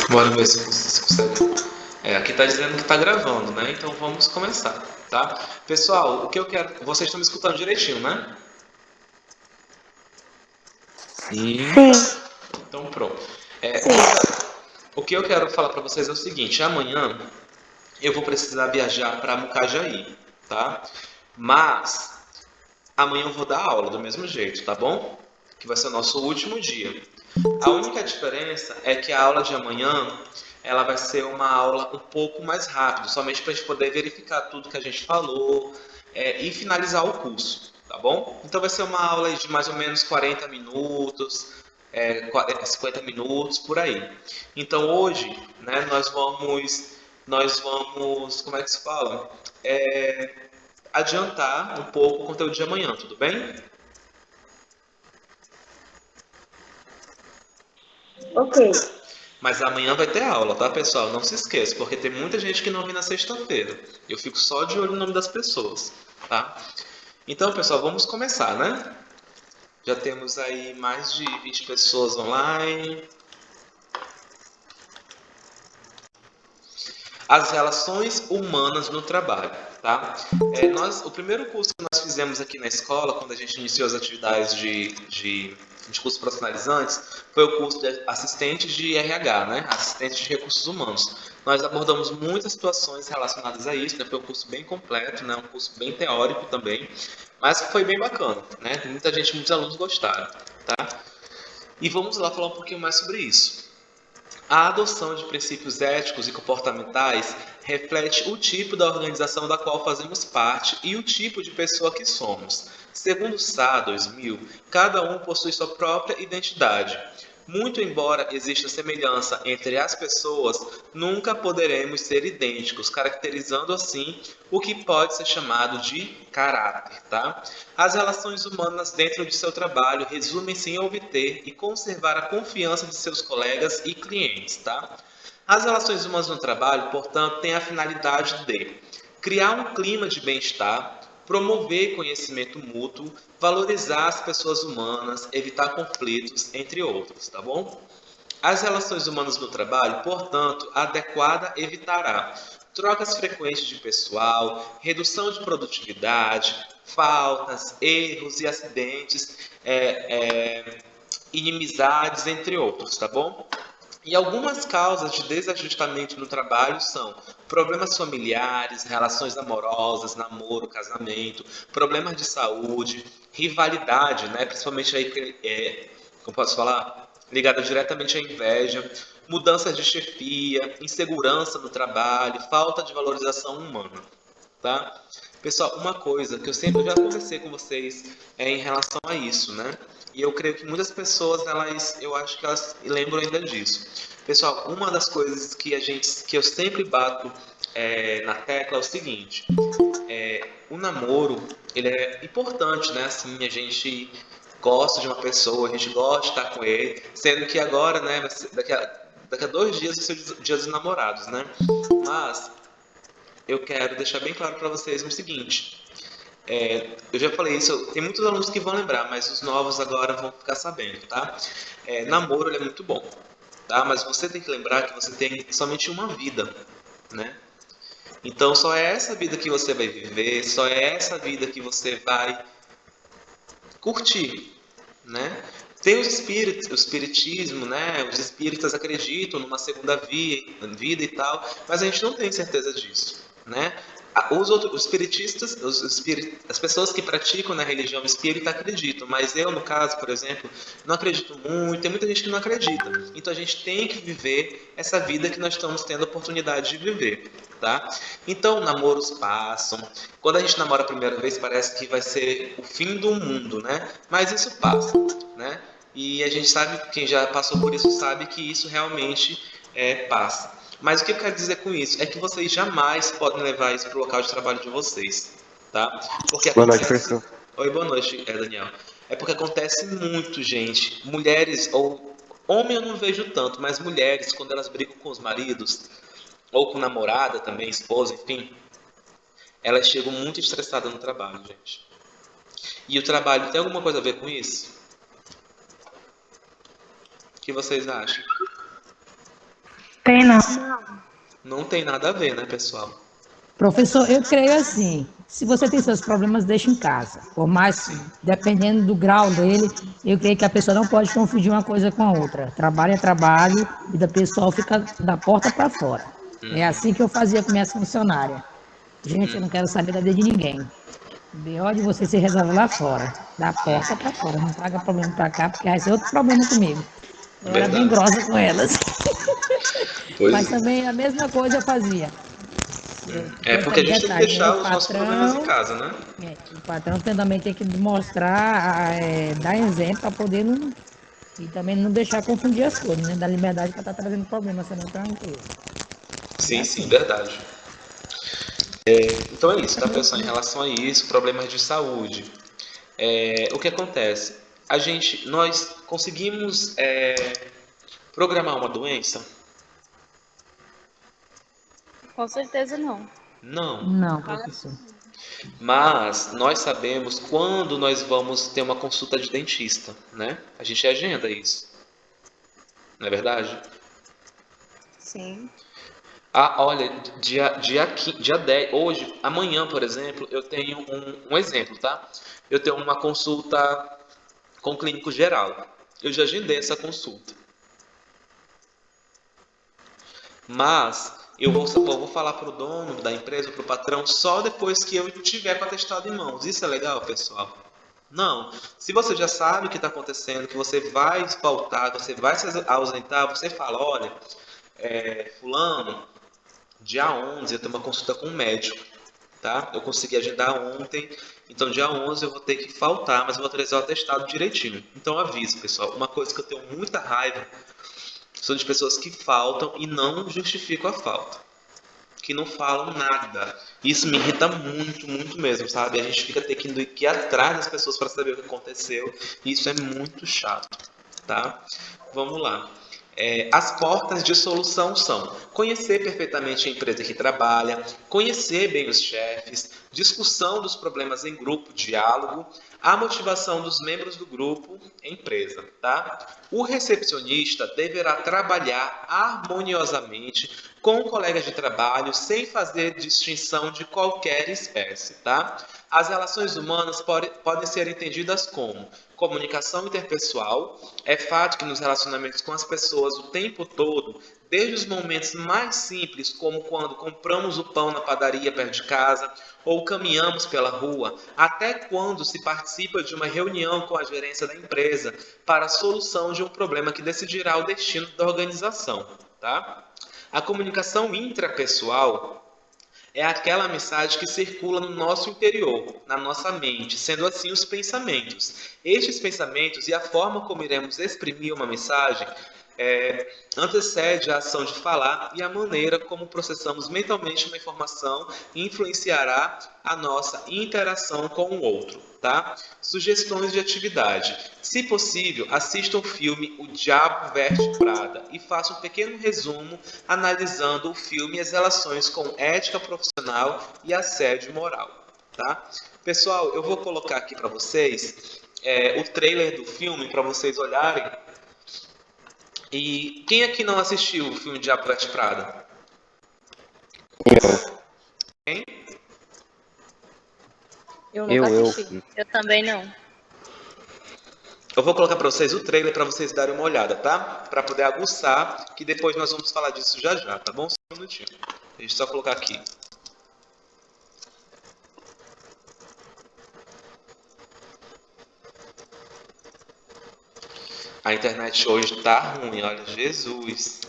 Bora ver se vocês conseguem. Aqui tá dizendo que tá gravando, né? Então vamos começar, tá? Pessoal, o que eu quero. Vocês estão me escutando direitinho, né? Sim. Sim, Então pronto. É, sim. o que eu quero falar para vocês é o seguinte: amanhã eu vou precisar viajar para Mucajaí, tá? Mas amanhã eu vou dar aula do mesmo jeito, tá bom? Que vai ser o nosso último dia. A única diferença é que a aula de amanhã ela vai ser uma aula um pouco mais rápida, somente para a gente poder verificar tudo que a gente falou e finalizar o curso, tá bom? Então vai ser uma aula de mais ou menos 40 minutos, 50 minutos, por aí. Então hoje, né, nós vamos, como é que se fala? Adiantar um pouco o conteúdo de amanhã, tudo bem? Ok. Mas amanhã vai ter aula, tá, pessoal? Não se esqueça, porque tem muita gente que não vem na sexta-feira. Eu fico só de olho no nome das pessoas, tá? Então, pessoal, vamos começar, né? Já temos aí mais de 20 pessoas online. As relações humanas no trabalho, tá? O primeiro curso que nós fizemos aqui na escola, quando a gente iniciou as atividades de cursos profissionalizantes, foi o curso de assistente de RH, né? Assistente de recursos humanos. Nós abordamos muitas situações relacionadas a isso, né? Foi um curso bem completo, né? Um curso bem teórico também, mas que foi bem bacana, né? Muita gente, muitos alunos gostaram, tá? E vamos lá falar um pouquinho mais sobre isso. A adoção de princípios éticos e comportamentais reflete o tipo da organização da qual fazemos parte e o tipo de pessoa que somos. Segundo o SA 2000, cada um possui sua própria identidade. Muito embora exista semelhança entre as pessoas, nunca poderemos ser idênticos, caracterizando assim o que pode ser chamado de caráter, tá? As relações humanas dentro de seu trabalho resumem-se em obter e conservar a confiança de seus colegas e clientes, tá? As relações humanas no trabalho, portanto, têm a finalidade de criar um clima de bem-estar, promover conhecimento mútuo, valorizar as pessoas humanas, evitar conflitos, entre outros, tá bom? As relações humanas no trabalho, portanto, adequada evitará trocas frequentes de pessoal, redução de produtividade, faltas, erros e acidentes, inimizades, entre outros, tá bom? E algumas causas de desajustamento no trabalho são problemas familiares, relações amorosas, namoro, casamento, problemas de saúde, rivalidade, né? Principalmente aí, como posso falar, ligada diretamente à inveja, mudanças de chefia, insegurança no trabalho, falta de valorização humana, tá? Pessoal, uma coisa que eu já conversei com vocês em relação a isso, né? E eu creio que muitas pessoas, eu acho que elas lembram ainda disso. Pessoal, uma das coisas que eu sempre bato na tecla é o seguinte: o namoro, ele é importante, né? Assim, a gente gosta de uma pessoa, a gente gosta de estar com ele, sendo que agora, né? Daqui a 2 dias vai ser o dia dos namorados, né? Mas eu quero deixar bem claro para vocês o seguinte: eu já falei isso, tem muitos alunos que vão lembrar, mas os novos agora vão ficar sabendo, tá? Namoro ele é muito bom, tá? Mas você tem que lembrar que você tem somente uma vida, né? Então só é essa vida que você vai viver, só é essa vida que você vai curtir, né? Tem os espíritos, o espiritismo, né? Os espíritas acreditam numa segunda vida e tal, mas a gente não tem certeza disso, né? Os espiritistas, as pessoas que praticam na religião espírita acreditam, mas eu, no caso, por exemplo, não acredito muito, tem muita gente que não acredita. Então a gente tem que viver essa vida que nós estamos tendo a oportunidade de viver, tá? Então, namoros passam. Quando a gente namora a primeira vez, parece que vai ser o fim do mundo, né? Mas isso passa, né? E a gente sabe, quem já passou por isso sabe que isso realmente passa. Mas o que eu quero dizer com isso? É que vocês jamais podem levar isso para o local de trabalho de vocês, tá? Porque Boa noite, acontece... professor. Oi, boa noite, Daniel. É porque acontece muito, gente. Mulheres, ou homem eu não vejo tanto, mas mulheres, quando elas brigam com os maridos, ou com namorada também, esposa, enfim, elas chegam muito estressadas no trabalho, gente. E o trabalho tem alguma coisa a ver com isso? O que vocês acham? Tem não. Não tem nada a ver, né, pessoal? Professor, eu creio assim, se você tem seus problemas, deixa em casa. Por mais, Sim. dependendo do grau dele, eu creio que a pessoa não pode confundir uma coisa com a outra. Trabalho é trabalho, vida pessoal fica da porta para fora. É assim que eu fazia com minhas funcionárias. Gente, eu não quero saber da vida de ninguém. O B.O. de você se resolve lá fora, da porta para fora. Não traga problema para cá, porque vai ser outro problema comigo. Eu era bem Verdade. grossa com elas. Pois Mas é. também a mesma coisa eu fazia. É Tem porque a também gente tem que detalhe, né? deixar os nossos problemas em casa, né? O patrão também tem que mostrar, dar exemplo para poder não. E também não deixar confundir as coisas, né? Dar liberdade para estar trazendo problemas também para a empresa. E é Sim, sim, assim. verdade. Então é isso, tá, pessoal? Em relação a isso, problemas de saúde. O que acontece? Nós conseguimos programar uma doença? Com certeza não. Não. Não, professor. Mas nós sabemos quando nós vamos ter uma consulta de dentista, né? A gente agenda isso, não é verdade? Sim. Ah, olha, dia 10, hoje, amanhã, por exemplo, eu tenho um exemplo, tá? Eu tenho uma consulta com o clínico geral. Eu já agendei essa consulta. Mas eu vou falar para o dono da empresa, para o patrão, só depois que eu tiver com o atestado em mãos. Isso é legal, pessoal? Não. Se você já sabe o que está acontecendo, que você vai faltar, que você vai se ausentar, você fala, olha, fulano, dia 11 eu tenho uma consulta com um médico, tá? Eu consegui agendar ontem, então dia 11 eu vou ter que faltar, mas eu vou trazer o atestado direitinho. Então aviso, pessoal, uma coisa que eu tenho muita raiva são de pessoas que faltam e não justificam a falta, que não falam nada. Isso me irrita muito, muito mesmo, sabe? A gente fica tendo que ir atrás das pessoas para saber o que aconteceu. E isso é muito chato, tá? Vamos lá. As portas de solução são conhecer perfeitamente a empresa que trabalha, conhecer bem os chefes, discussão dos problemas em grupo, diálogo, a motivação dos membros do grupo, empresa, tá? O recepcionista deverá trabalhar harmoniosamente com colegas de trabalho sem fazer distinção de qualquer espécie, tá? As relações humanas podem ser entendidas como comunicação interpessoal. É fato que nos relacionamentos com as pessoas o tempo todo, desde os momentos mais simples, como quando compramos o pão na padaria perto de casa ou caminhamos pela rua, até quando se participa de uma reunião com a gerência da empresa para a solução de um problema que decidirá o destino da organização, tá? A comunicação intrapessoal é aquela mensagem que circula no nosso interior, na nossa mente, sendo assim os pensamentos. Estes pensamentos e a forma como iremos exprimir uma mensagem antecede a ação de falar e a maneira como processamos mentalmente uma informação influenciará a nossa interação com o outro, tá? Sugestões de atividade. Se possível, assista o filme O Diabo Veste Prada e faça um pequeno resumo analisando o filme e as relações com ética profissional e assédio moral, tá? Pessoal, eu vou colocar aqui para vocês o trailer do filme para vocês olharem. E quem aqui não assistiu o filme Diabo Veste Prada? Quem? Eu nunca Eu. assisti. Eu também não. Eu vou colocar para vocês o trailer para vocês darem uma olhada, tá? Para poder aguçar, que depois nós vamos falar disso já já, tá bom? Só um minutinho. Deixa eu só colocar aqui. A internet hoje tá ruim, olha, Jesus.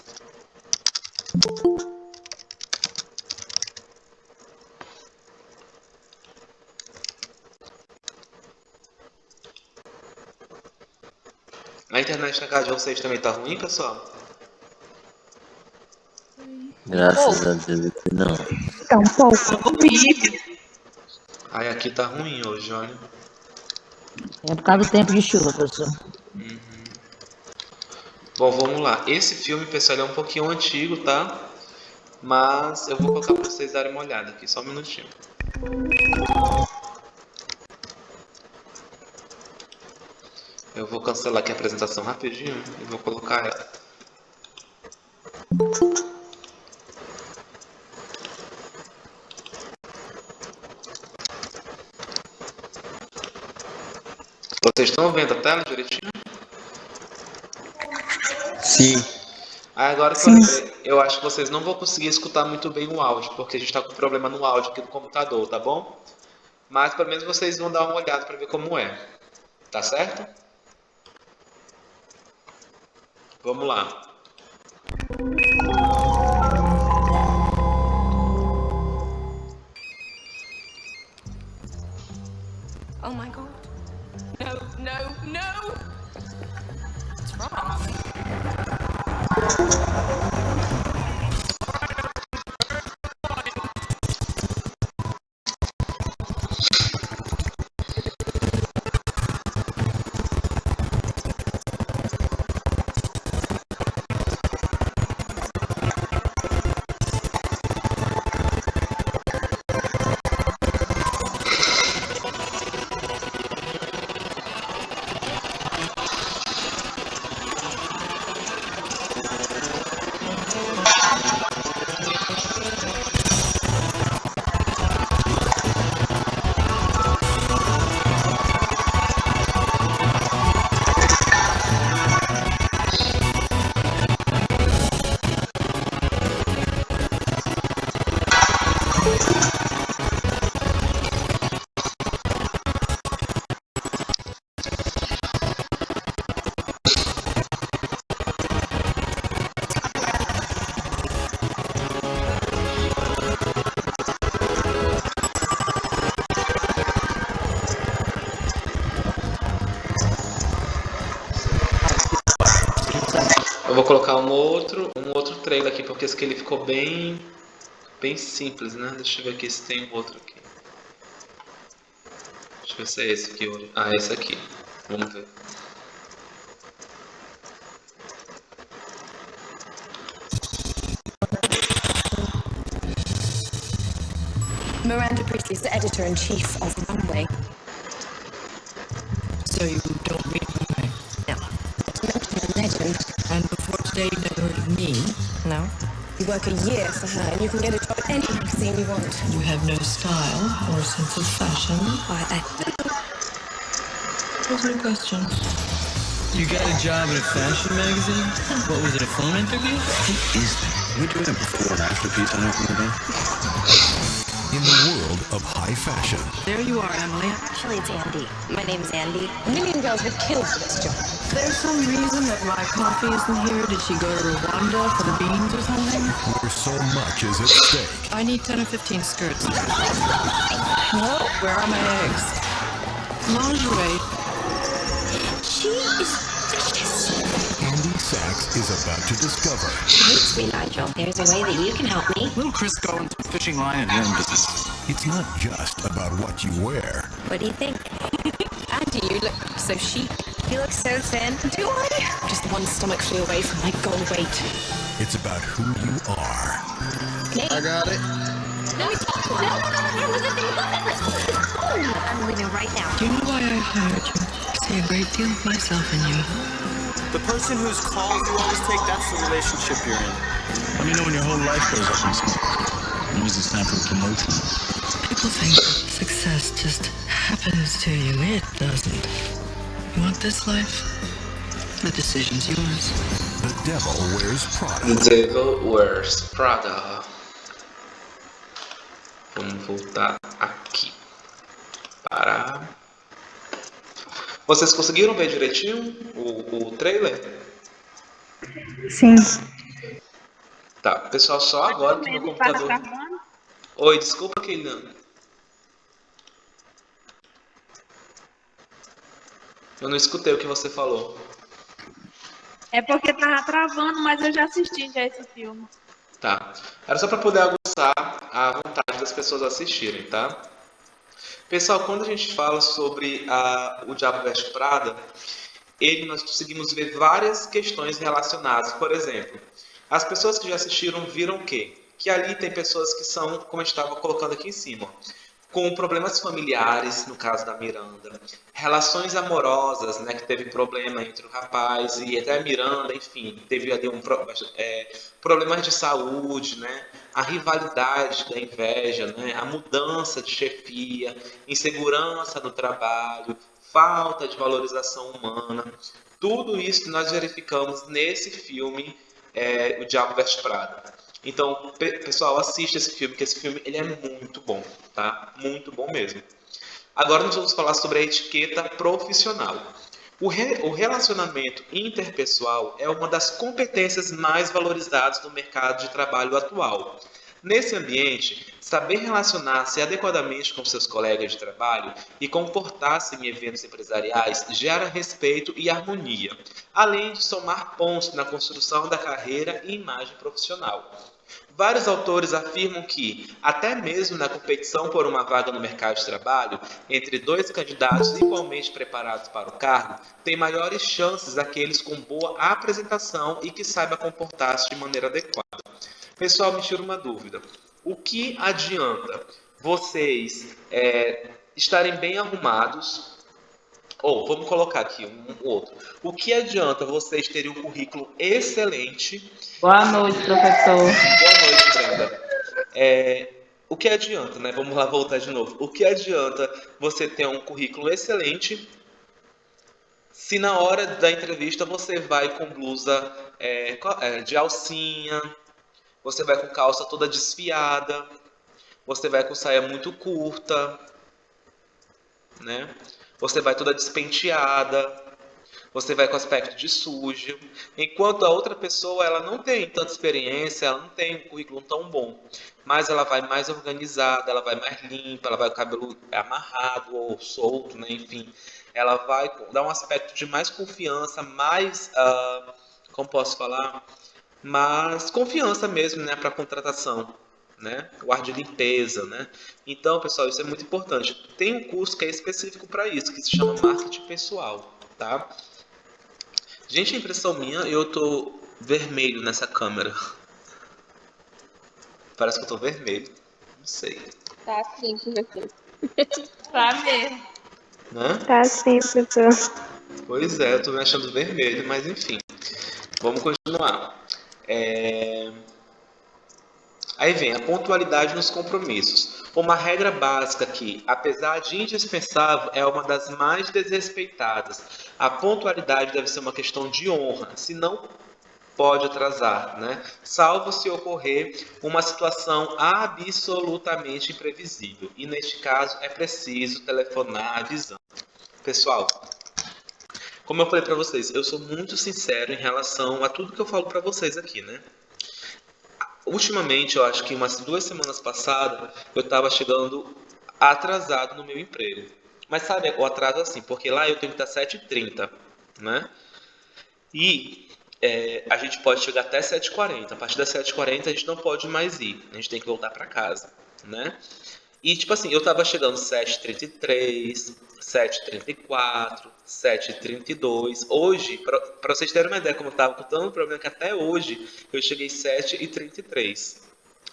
A internet na casa de vocês também tá ruim, pessoal? Graças a Deus que não. Tá um pouco. Ai, aqui tá ruim hoje, olha. É por causa do tempo de chuva, professor. Bom, vamos lá. Esse filme, pessoal, ele é um pouquinho antigo, tá? Mas eu vou colocar para vocês darem uma olhada aqui, só um minutinho. Eu vou cancelar aqui a apresentação rapidinho e vou colocar ela. Vocês estão vendo a tela direitinho? Sim. Agora que eu lembrei, eu acho que vocês não vão conseguir escutar muito bem o áudio, porque a gente está com problema no áudio aqui do computador, tá bom? Mas pelo menos vocês vão dar uma olhada para ver como é. Tá certo? Vamos lá. Oh my god. No, no, no! What's wrong? Eu vou colocar um outro trailer aqui, porque esse aqui ele ficou bem simples, né? Deixa eu ver aqui se tem um outro aqui. Deixa eu ver se é esse aqui. Ah, esse aqui. Vamos ver. Miranda Priestley's the editor-in-chief of Runway. So you don't read Runway? No. Mention a legend. And before today you never heard of me? No. You work a year for her and you can get a job at any magazine you want. You have no style or sense of fashion. Why, Those are questions. You got a job at a fashion magazine? What was it, a phone interview? What is that? Are we doing a before and after piece on everything today? In the world of high fashion, There you are, Emily. Actually, it's Andy. My name's Andy. A million girls would kill for this job. There's some reason that my coffee isn't here. Did she go to Rwanda for the beans or something? where so much is at stake, I need 10 or 15 skirts. Well, where are my eggs? Lingerie. She is vicious. Andy Sachs is about to discover Hates me, Nigel. There's a way that you can help me. Little Chris go into fishing line and your own business. it's not just about what you wear. What do you think? Andy, you look so chic. You look so thin. Do I? Just one stomach flew away from my goal weight. It's about who you are. I got it. No, I'm leaving right now. Do you know why I hired you? I see a great deal of myself in you. The person whose calls you always take, that's the relationship you're in. Let me know when your whole life goes up in smoke. It means it's time for promotion. People think success just happens to you. It doesn't. You want this life? The decision's yours. The Devil Wears Prada. Devil Wears Prada. Vamos voltar aqui. Para. Vocês conseguiram ver direitinho o trailer? Sim. Tá, pessoal, só agora que meu computador. Oi, desculpa, Keilian. Eu não escutei o que você falou. É porque tava travando, mas eu já assisti já esse filme. Tá. Era só para poder aguçar a vontade das pessoas assistirem, tá? Pessoal, quando a gente fala sobre o Diabo Veste Prada, nós conseguimos ver várias questões relacionadas. Por exemplo, as pessoas que já assistiram viram o quê? Que ali tem pessoas que são, como a gente estava colocando aqui em cima, com problemas familiares, no caso da Miranda, relações amorosas, né, que teve problema entre o rapaz e até a Miranda, enfim, teve ali problemas de saúde, né, a rivalidade da inveja, né, a mudança de chefia, insegurança no trabalho, falta de valorização humana. Tudo isso que nós verificamos nesse filme, O Diabo Veste Prada. Então, pessoal, assista esse filme, que esse filme ele é muito bom, tá? Muito bom mesmo. Agora nós vamos falar sobre a etiqueta profissional. O relacionamento interpessoal é uma das competências mais valorizadas no mercado de trabalho atual. Nesse ambiente, saber relacionar-se adequadamente com seus colegas de trabalho e comportar-se em eventos empresariais gera respeito e harmonia, além de somar pontos na construção da carreira e imagem profissional. Vários autores afirmam que, até mesmo na competição por uma vaga no mercado de trabalho, entre dois candidatos igualmente preparados para o cargo, tem maiores chances aqueles com boa apresentação e que saiba comportar-se de maneira adequada. Pessoal, me tira uma dúvida. O que adianta vocês estarem bem arrumados? Ou, vamos colocar aqui um outro. O que adianta vocês terem um currículo excelente? Boa noite, professor. Boa noite, Brenda. O que adianta, né? Vamos lá voltar de novo. O que adianta você ter um currículo excelente se na hora da entrevista você vai com blusa de alcinha, você vai com calça toda desfiada, você vai com saia muito curta, né? Você vai toda despenteada, você vai com aspecto de sujo, enquanto a outra pessoa ela não tem tanta experiência, ela não tem um currículo tão bom, mas ela vai mais organizada, ela vai mais limpa, ela vai com o cabelo amarrado ou solto, né? Enfim, ela vai dar um aspecto de mais confiança, mais, como posso falar, mais confiança mesmo, né, para a contratação. Né? O ar de limpeza, né? Então, pessoal, isso é muito importante. Tem um curso que é específico para isso, que se chama Marketing Pessoal, tá? Gente, a impressão minha, eu tô vermelho nessa câmera. Parece que eu tô vermelho. Não sei. Tá sim, professor. Tá mesmo. Né? Tá sim, professor. Pois é, eu tô me achando vermelho, mas enfim. Vamos continuar. Aí vem a pontualidade nos compromissos. Uma regra básica que, apesar de indispensável, é uma das mais desrespeitadas. A pontualidade deve ser uma questão de honra, senão pode atrasar, né? Salvo se ocorrer uma situação absolutamente imprevisível. E neste caso é preciso telefonar avisando. Pessoal, como eu falei para vocês, eu sou muito sincero em relação a tudo que eu falo para vocês aqui, né? Ultimamente, eu acho que umas 2 semanas passadas, eu estava chegando atrasado no meu emprego. Mas sabe, o atraso assim, porque lá eu tenho que estar 7h30, né? E a gente pode chegar até 7h40. A partir das 7h40 a gente não pode mais ir. A gente tem que voltar para casa, né? E tipo assim, eu tava chegando 7h33, 7h34, 7h32. Hoje, pra vocês terem uma ideia como eu tava com tanto problema, que até hoje eu cheguei 7h33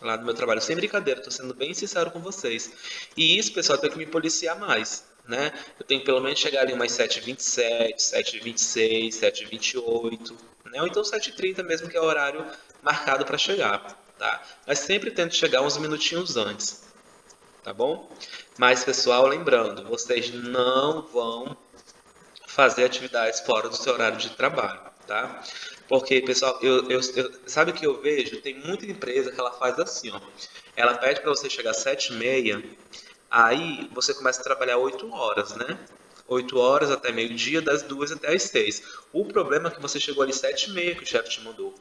lá no meu trabalho. Sem brincadeira, tô sendo bem sincero com vocês. E isso, pessoal, eu tenho que me policiar mais, né? Eu tenho que pelo menos chegar ali umas 7h27, 7h26, 7h28, né? Ou então 7h30 mesmo, que é o horário marcado para chegar, tá? Mas sempre tento chegar uns minutinhos antes. Tá bom? Mas, pessoal, lembrando, vocês não vão fazer atividades fora do seu horário de trabalho, tá? Porque, pessoal, sabe o que eu vejo? Tem muita empresa que ela faz assim, ó. Ela pede para você chegar às 7h30, aí você começa a trabalhar 8 horas, né? 8 horas até meio-dia, das 2 até as 6. O problema é que você chegou ali 7h30 que o chefe te mandou.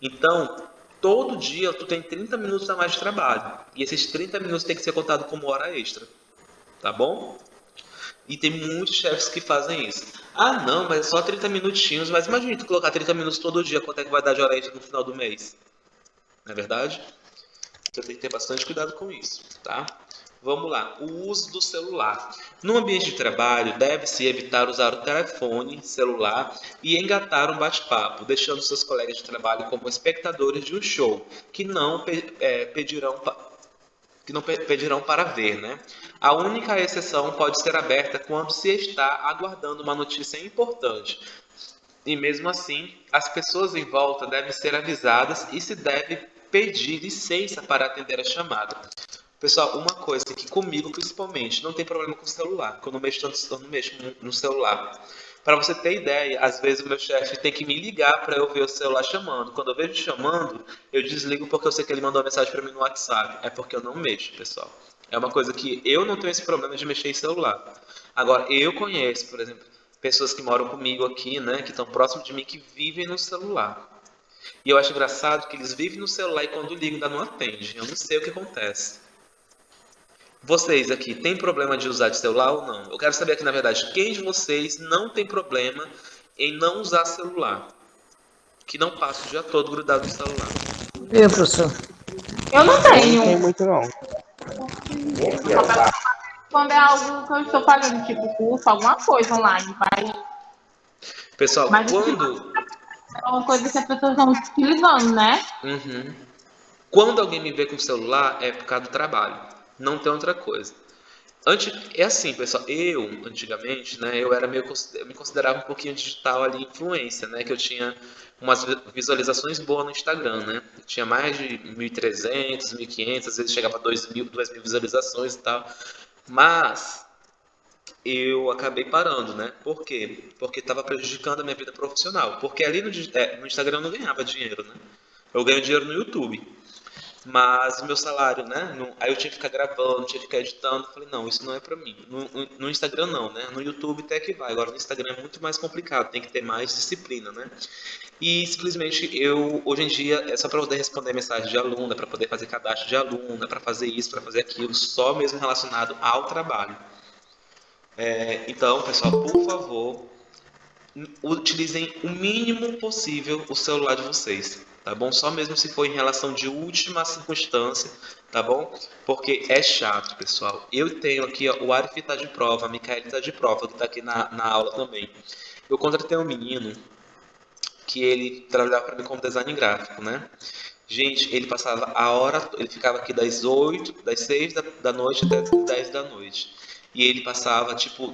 Então, todo dia tu tem 30 minutos a mais de trabalho. E esses 30 minutos tem que ser contado como hora extra. Tá bom? E tem muitos chefes que fazem isso. Ah, não, mas é só 30 minutinhos. Mas imagina tu colocar 30 minutos todo dia, quanto é que vai dar de hora extra no final do mês? Não é verdade? Você tem que ter bastante cuidado com isso, tá? Vamos lá, o uso do celular. No ambiente de trabalho, deve-se evitar usar o telefone, celular e engatar um bate-papo, deixando seus colegas de trabalho como espectadores de um show, que não pedirão para ver, né? A única exceção pode ser aberta quando se está aguardando uma notícia importante. E mesmo assim, as pessoas em volta devem ser avisadas e se deve pedir licença para atender a chamada. Pessoal, uma coisa que comigo principalmente não tem problema com o celular, que eu não mexo tanto, eu não mexo no celular. Para você ter ideia, às vezes o meu chefe tem que me ligar para eu ver o celular chamando. Quando eu vejo chamando, eu desligo porque eu sei que ele mandou uma mensagem para mim no WhatsApp. É porque eu não mexo, pessoal. É uma coisa que eu não tenho esse problema de mexer em celular. Agora, eu conheço, por exemplo, pessoas que moram comigo aqui, né, que estão próximo de mim, que vivem no celular. E eu acho engraçado que eles vivem no celular e quando ligam ainda não atendem. Eu não sei o que acontece. Vocês aqui, tem problema de usar de celular ou não? Eu quero saber aqui, na verdade, quem de vocês não tem problema em não usar celular? Que não passa o dia todo grudado no celular. Eu, professor. Eu não tenho. Não tem muito, não. Quando é algo que eu estou fazendo, tipo curso, alguma coisa online, mas Pessoal, quando... é uma coisa que as pessoas estão utilizando, né? Quando alguém me vê com o celular, é por causa do trabalho. Não tem outra coisa. É assim, pessoal, antigamente, né, eu me considerava um pouquinho digital ali, influência, né, que eu tinha umas visualizações boas no Instagram, né, eu tinha mais de 1.300, 1.500, às vezes chegava a 2.000 visualizações e tal, mas eu acabei parando, né, por quê? Porque estava prejudicando a minha vida profissional, porque ali no Instagram eu não ganhava dinheiro, né, eu ganho dinheiro no YouTube. Mas o meu salário, né? Aí eu tinha que ficar gravando, tinha que ficar editando. Falei, não, isso não é pra mim. No Instagram não, né? No YouTube até que vai. Agora no Instagram é muito mais complicado, tem que ter mais disciplina, né? E simplesmente hoje em dia, é só para poder responder mensagem de aluna, para poder fazer cadastro de aluna, para fazer isso, para fazer aquilo, só mesmo relacionado ao trabalho. Então, pessoal, por favor, utilizem o mínimo possível o celular de vocês. Tá bom? Só mesmo se for em relação de última circunstância, tá bom? Porque é chato, pessoal. Eu tenho aqui, ó, o Arif tá de prova, a Micaele tá de prova, que tá aqui na aula também. Eu contratei um menino que ele trabalhava para mim como design gráfico, né? Gente, ele passava ele ficava aqui das 6 da noite até 10 da noite. E ele passava, tipo,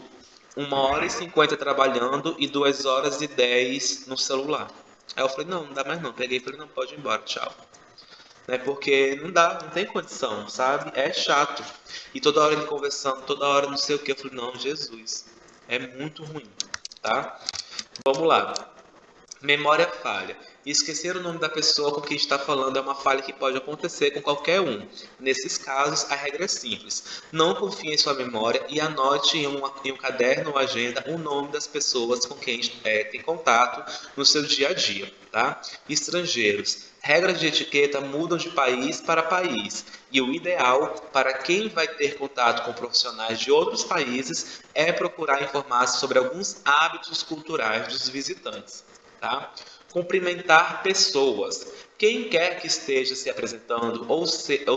1h50 trabalhando e 2h10 no celular. Aí eu falei, não dá mais não. Peguei e falei, não, pode ir embora, tchau. Né? Porque não tem condição, sabe? É chato. E toda hora ele conversando, toda hora não sei o que. Eu falei, não, Jesus, é muito ruim, tá? Vamos lá. Memória falha. Esquecer o nome da pessoa com quem está falando é uma falha que pode acontecer com qualquer um. Nesses casos, a regra é simples. Não confie em sua memória e anote em um caderno ou agenda o nome das pessoas com quem tem contato no seu dia a dia. Tá? Estrangeiros. Regras de etiqueta mudam de país para país. E o ideal para quem vai ter contato com profissionais de outros países é procurar informar-se sobre alguns hábitos culturais dos visitantes. Tá? Cumprimentar pessoas. Quem quer que esteja se apresentando ou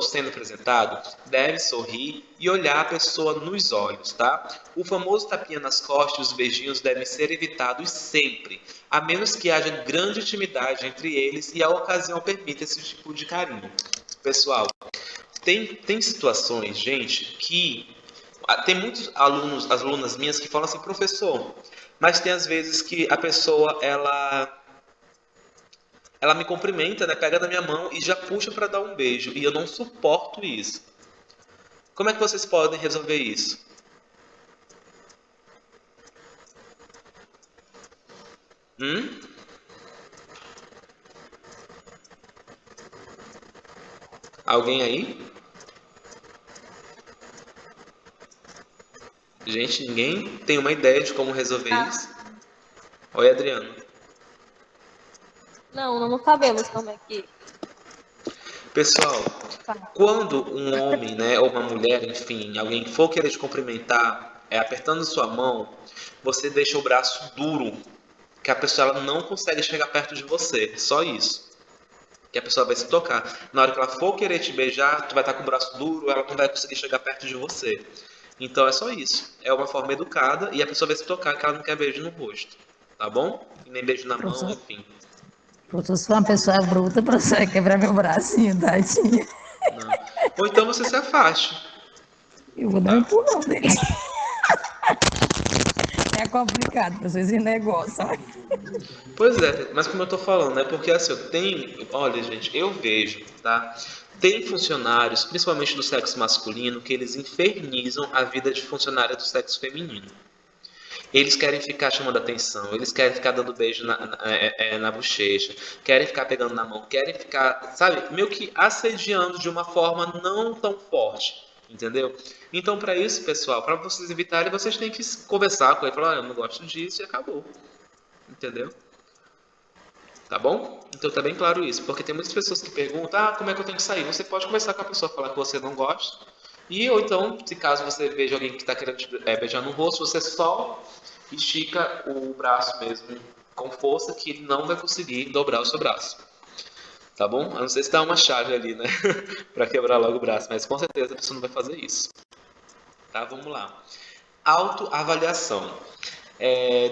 sendo apresentado deve sorrir e olhar a pessoa nos olhos, tá? O famoso tapinha nas costas e os beijinhos devem ser evitados sempre, a menos que haja grande intimidade entre eles e a ocasião permita esse tipo de carinho. Pessoal, tem situações, gente, que tem muitos alunas minhas que falam assim, professor, mas tem às vezes que a pessoa, ela me cumprimenta, né, pega na minha mão e já puxa para dar um beijo. E eu não suporto isso. Como é que vocês podem resolver isso? Alguém aí? Gente, ninguém tem uma ideia de como resolver isso? Oi, Adriano. Não sabemos como é que... Pessoal, quando um homem, né, ou uma mulher, enfim, alguém for querer te cumprimentar, apertando sua mão, você deixa o braço duro, que a pessoa ela não consegue chegar perto de você, só isso. Que a pessoa vai se tocar. Na hora que ela for querer te beijar, tu vai estar com o braço duro, ela não vai conseguir chegar perto de você. Então é só isso. É uma forma educada e a pessoa vai se tocar que ela não quer beijo no rosto. Tá bom? E nem beijo na mão, enfim. Se for uma pessoa bruta, pra você quebrar meu bracinho, tadinha. Não. Ou então você se afaste. Eu vou dar um empurrão dele. É complicado, professor, esse negócio. Pois é, mas como eu tô falando, é porque assim, olha, gente, eu vejo, tá? Tem funcionários, principalmente do sexo masculino, que eles infernizam a vida de funcionária do sexo feminino. Eles querem ficar chamando atenção, eles querem ficar dando beijo na bochecha, querem ficar pegando na mão, querem ficar, sabe, meio que assediando de uma forma não tão forte, entendeu? Então, para isso, pessoal, para vocês evitarem, vocês têm que conversar com ele, falar, olha, eu não gosto disso e acabou, entendeu? Tá bom? Então tá bem claro isso, porque tem muitas pessoas que perguntam, como é que eu tenho que sair? Você pode conversar com a pessoa, falar que você não gosta, ou então, se caso você veja alguém que está querendo te beijar no rosto, você só estica o braço mesmo com força, que ele não vai conseguir dobrar o seu braço. Tá bom? A não ser se dá uma chave ali, né? Pra quebrar logo o braço, mas com certeza a pessoa não vai fazer isso. Tá? Vamos lá. Autoavaliação.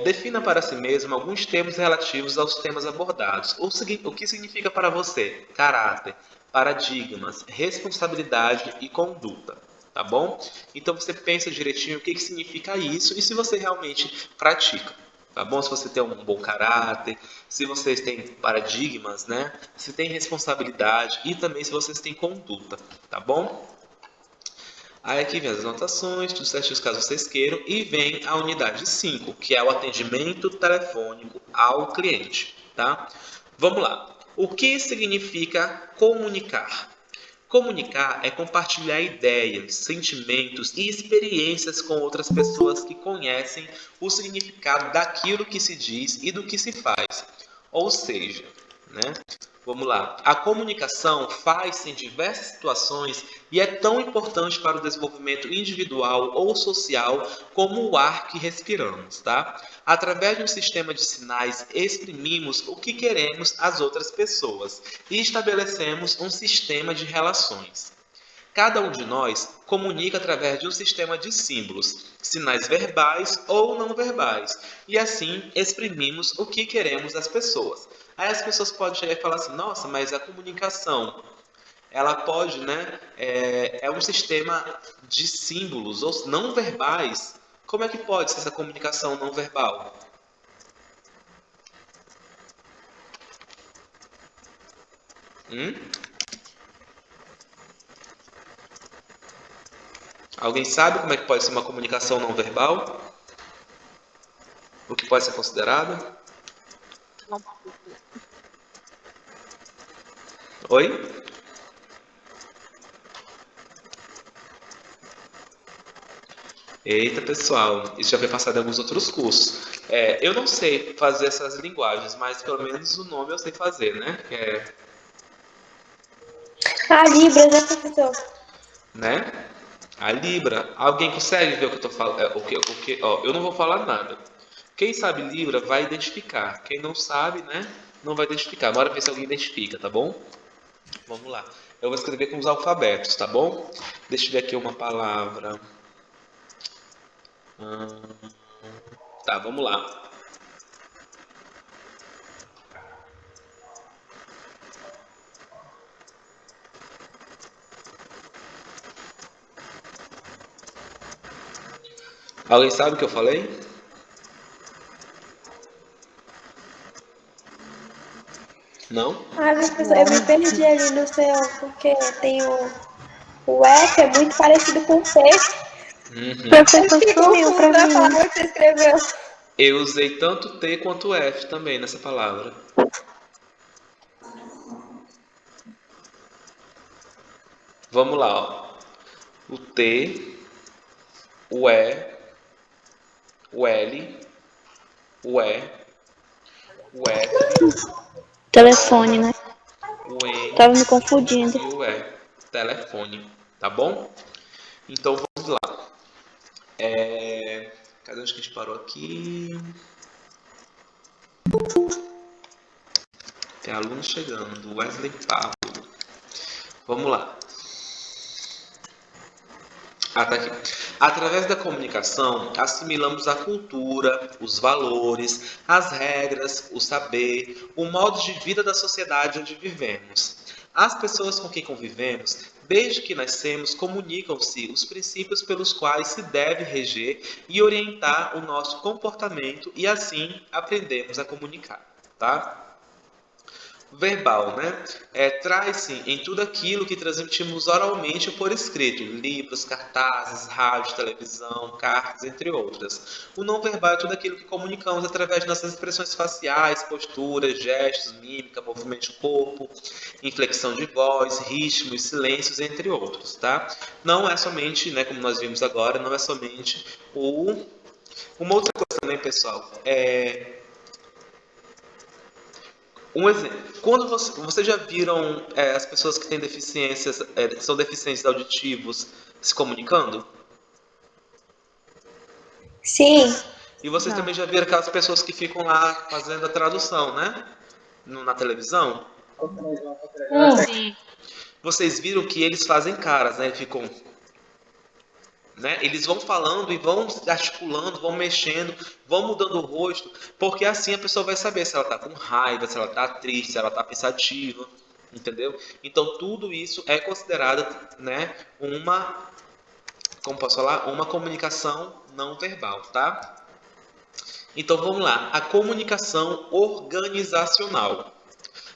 Defina para si mesmo alguns termos relativos aos temas abordados. O que significa para você? Caráter, paradigmas, responsabilidade e conduta. Tá bom? Então você pensa direitinho o que significa isso e se você realmente pratica. Tá bom? Se você tem um bom caráter, se vocês têm paradigmas, né? Se tem responsabilidade e também se vocês têm conduta. Tá bom? Aí aqui vem as anotações, tudo certinho caso vocês queiram, e vem a unidade 5, que é o atendimento telefônico ao cliente, tá? Vamos lá. O que significa comunicar? Comunicar é compartilhar ideias, sentimentos e experiências com outras pessoas que conhecem o significado daquilo que se diz e do que se faz. Ou seja, né? Vamos lá. A comunicação faz-se em diversas situações e é tão importante para o desenvolvimento individual ou social como o ar que respiramos, tá? Através de um sistema de sinais, exprimimos o que queremos às outras pessoas e estabelecemos um sistema de relações. Cada um de nós comunica através de um sistema de símbolos, sinais verbais ou não verbais, e assim exprimimos o que queremos às pessoas. Aí as pessoas podem chegar e falar assim, nossa, mas a comunicação, ela pode, né, é um sistema de símbolos ou não verbais. Como é que pode ser essa comunicação não verbal? Alguém sabe como é que pode ser uma comunicação não verbal? O que pode ser considerado? Oi? Eita, pessoal, isso já foi passado em alguns outros cursos. Eu não sei fazer essas linguagens, mas pelo menos o nome eu sei fazer, né? A Libra, né, professor? Né? A Libra. Alguém consegue ver o que eu tô falando? Eu não vou falar nada. Quem sabe Libra vai identificar. Quem não sabe, né? Não vai identificar. Bora ver se alguém identifica, tá bom? Vamos lá. Eu vou escrever com os alfabetos, tá bom? Deixa eu ver aqui uma palavra. Tá, vamos lá. Alguém sabe o que eu falei? Não? Professor, eu me perdi ali no céu, porque tem o F, é muito parecido com o P. Professor, sumiu pra mim. Palavra que você escreveu. Eu usei tanto T quanto F também nessa palavra. Vamos lá, ó. O T, o E, o L, o E, o F. Telefone, né? O N. Tava me confundindo. E o E. Telefone. Tá bom? Então vamos lá. Cadê onde que a gente parou aqui? Tem aluno chegando. Wesley Pablo. Vamos lá. Tá aqui. Através da comunicação, assimilamos a cultura, os valores, as regras, o saber, o modo de vida da sociedade onde vivemos. As pessoas com quem convivemos, desde que nascemos, comunicam-se os princípios pelos quais se deve reger e orientar o nosso comportamento e assim aprendemos a comunicar, tá? Verbal, né? Traz-se em tudo aquilo que transmitimos oralmente ou por escrito, livros, cartazes, rádio, televisão, cartas, entre outras. O não verbal é tudo aquilo que comunicamos através de nossas expressões faciais, posturas, gestos, mímica, movimento de corpo, inflexão de voz, ritmos, silêncios, entre outros, tá? Não é somente, né, como nós vimos agora, não é somente uma outra coisa também, pessoal, um exemplo, quando vocês já viram as pessoas que têm deficiências, são deficientes auditivos, se comunicando? Sim. E vocês também já viram aquelas pessoas que ficam lá fazendo a tradução, né? Na televisão? Sim. Vocês viram que eles fazem caras, né? Eles ficam... Né? Eles vão falando e vão articulando, vão mexendo, vão mudando o rosto, porque assim a pessoa vai saber se ela está com raiva, se ela está triste, se ela está pensativa, entendeu? Então tudo isso é considerado, né, como posso falar, uma comunicação não verbal, tá? Então vamos lá, a comunicação organizacional.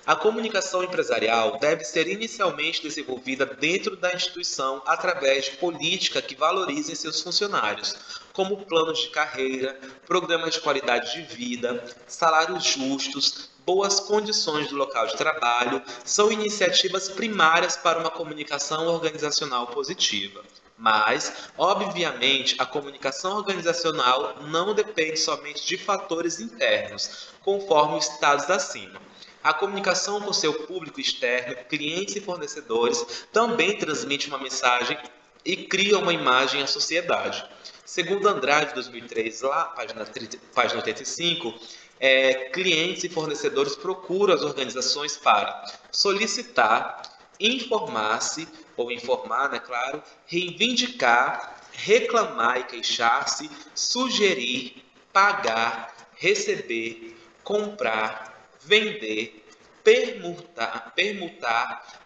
A comunicação empresarial deve ser inicialmente desenvolvida dentro da instituição através de política que valorizem seus funcionários, como planos de carreira, programas de qualidade de vida, salários justos, boas condições do local de trabalho, são iniciativas primárias para uma comunicação organizacional positiva. Mas, obviamente, a comunicação organizacional não depende somente de fatores internos, conforme os citados acima. A comunicação com seu público externo, clientes e fornecedores, também transmite uma mensagem e cria uma imagem à sociedade. Segundo Andrade, 2003, lá, página 85, clientes e fornecedores procuram as organizações para solicitar, informar-se, ou informar, né, claro, reivindicar, reclamar e queixar-se, sugerir, pagar, receber, comprar, vender, permutar,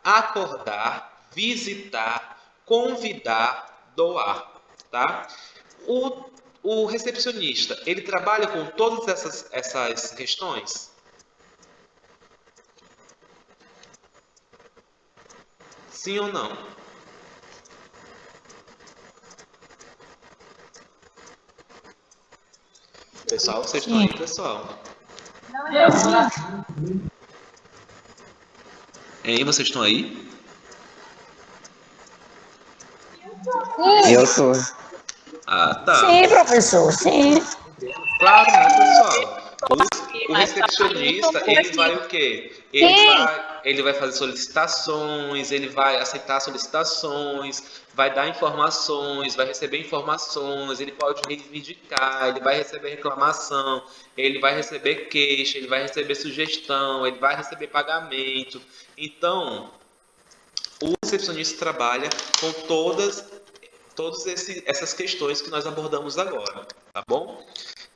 acordar, visitar, convidar, doar, tá? O recepcionista, ele trabalha com todas essas questões? Sim ou não? Pessoal, vocês estão aí, pessoal? Ei, vocês estão aí? Eu tô. Ah, tá. Sim, professor, sim. Claro, né, pessoal? O recepcionista, ele vai o quê? Ele vai fazer solicitações, ele vai aceitar solicitações, vai dar informações, vai receber informações, ele pode reivindicar, ele vai receber reclamação, ele vai receber queixa, ele vai receber sugestão, ele vai receber pagamento. Então, o recepcionista trabalha com todas essas questões que nós abordamos agora, tá bom?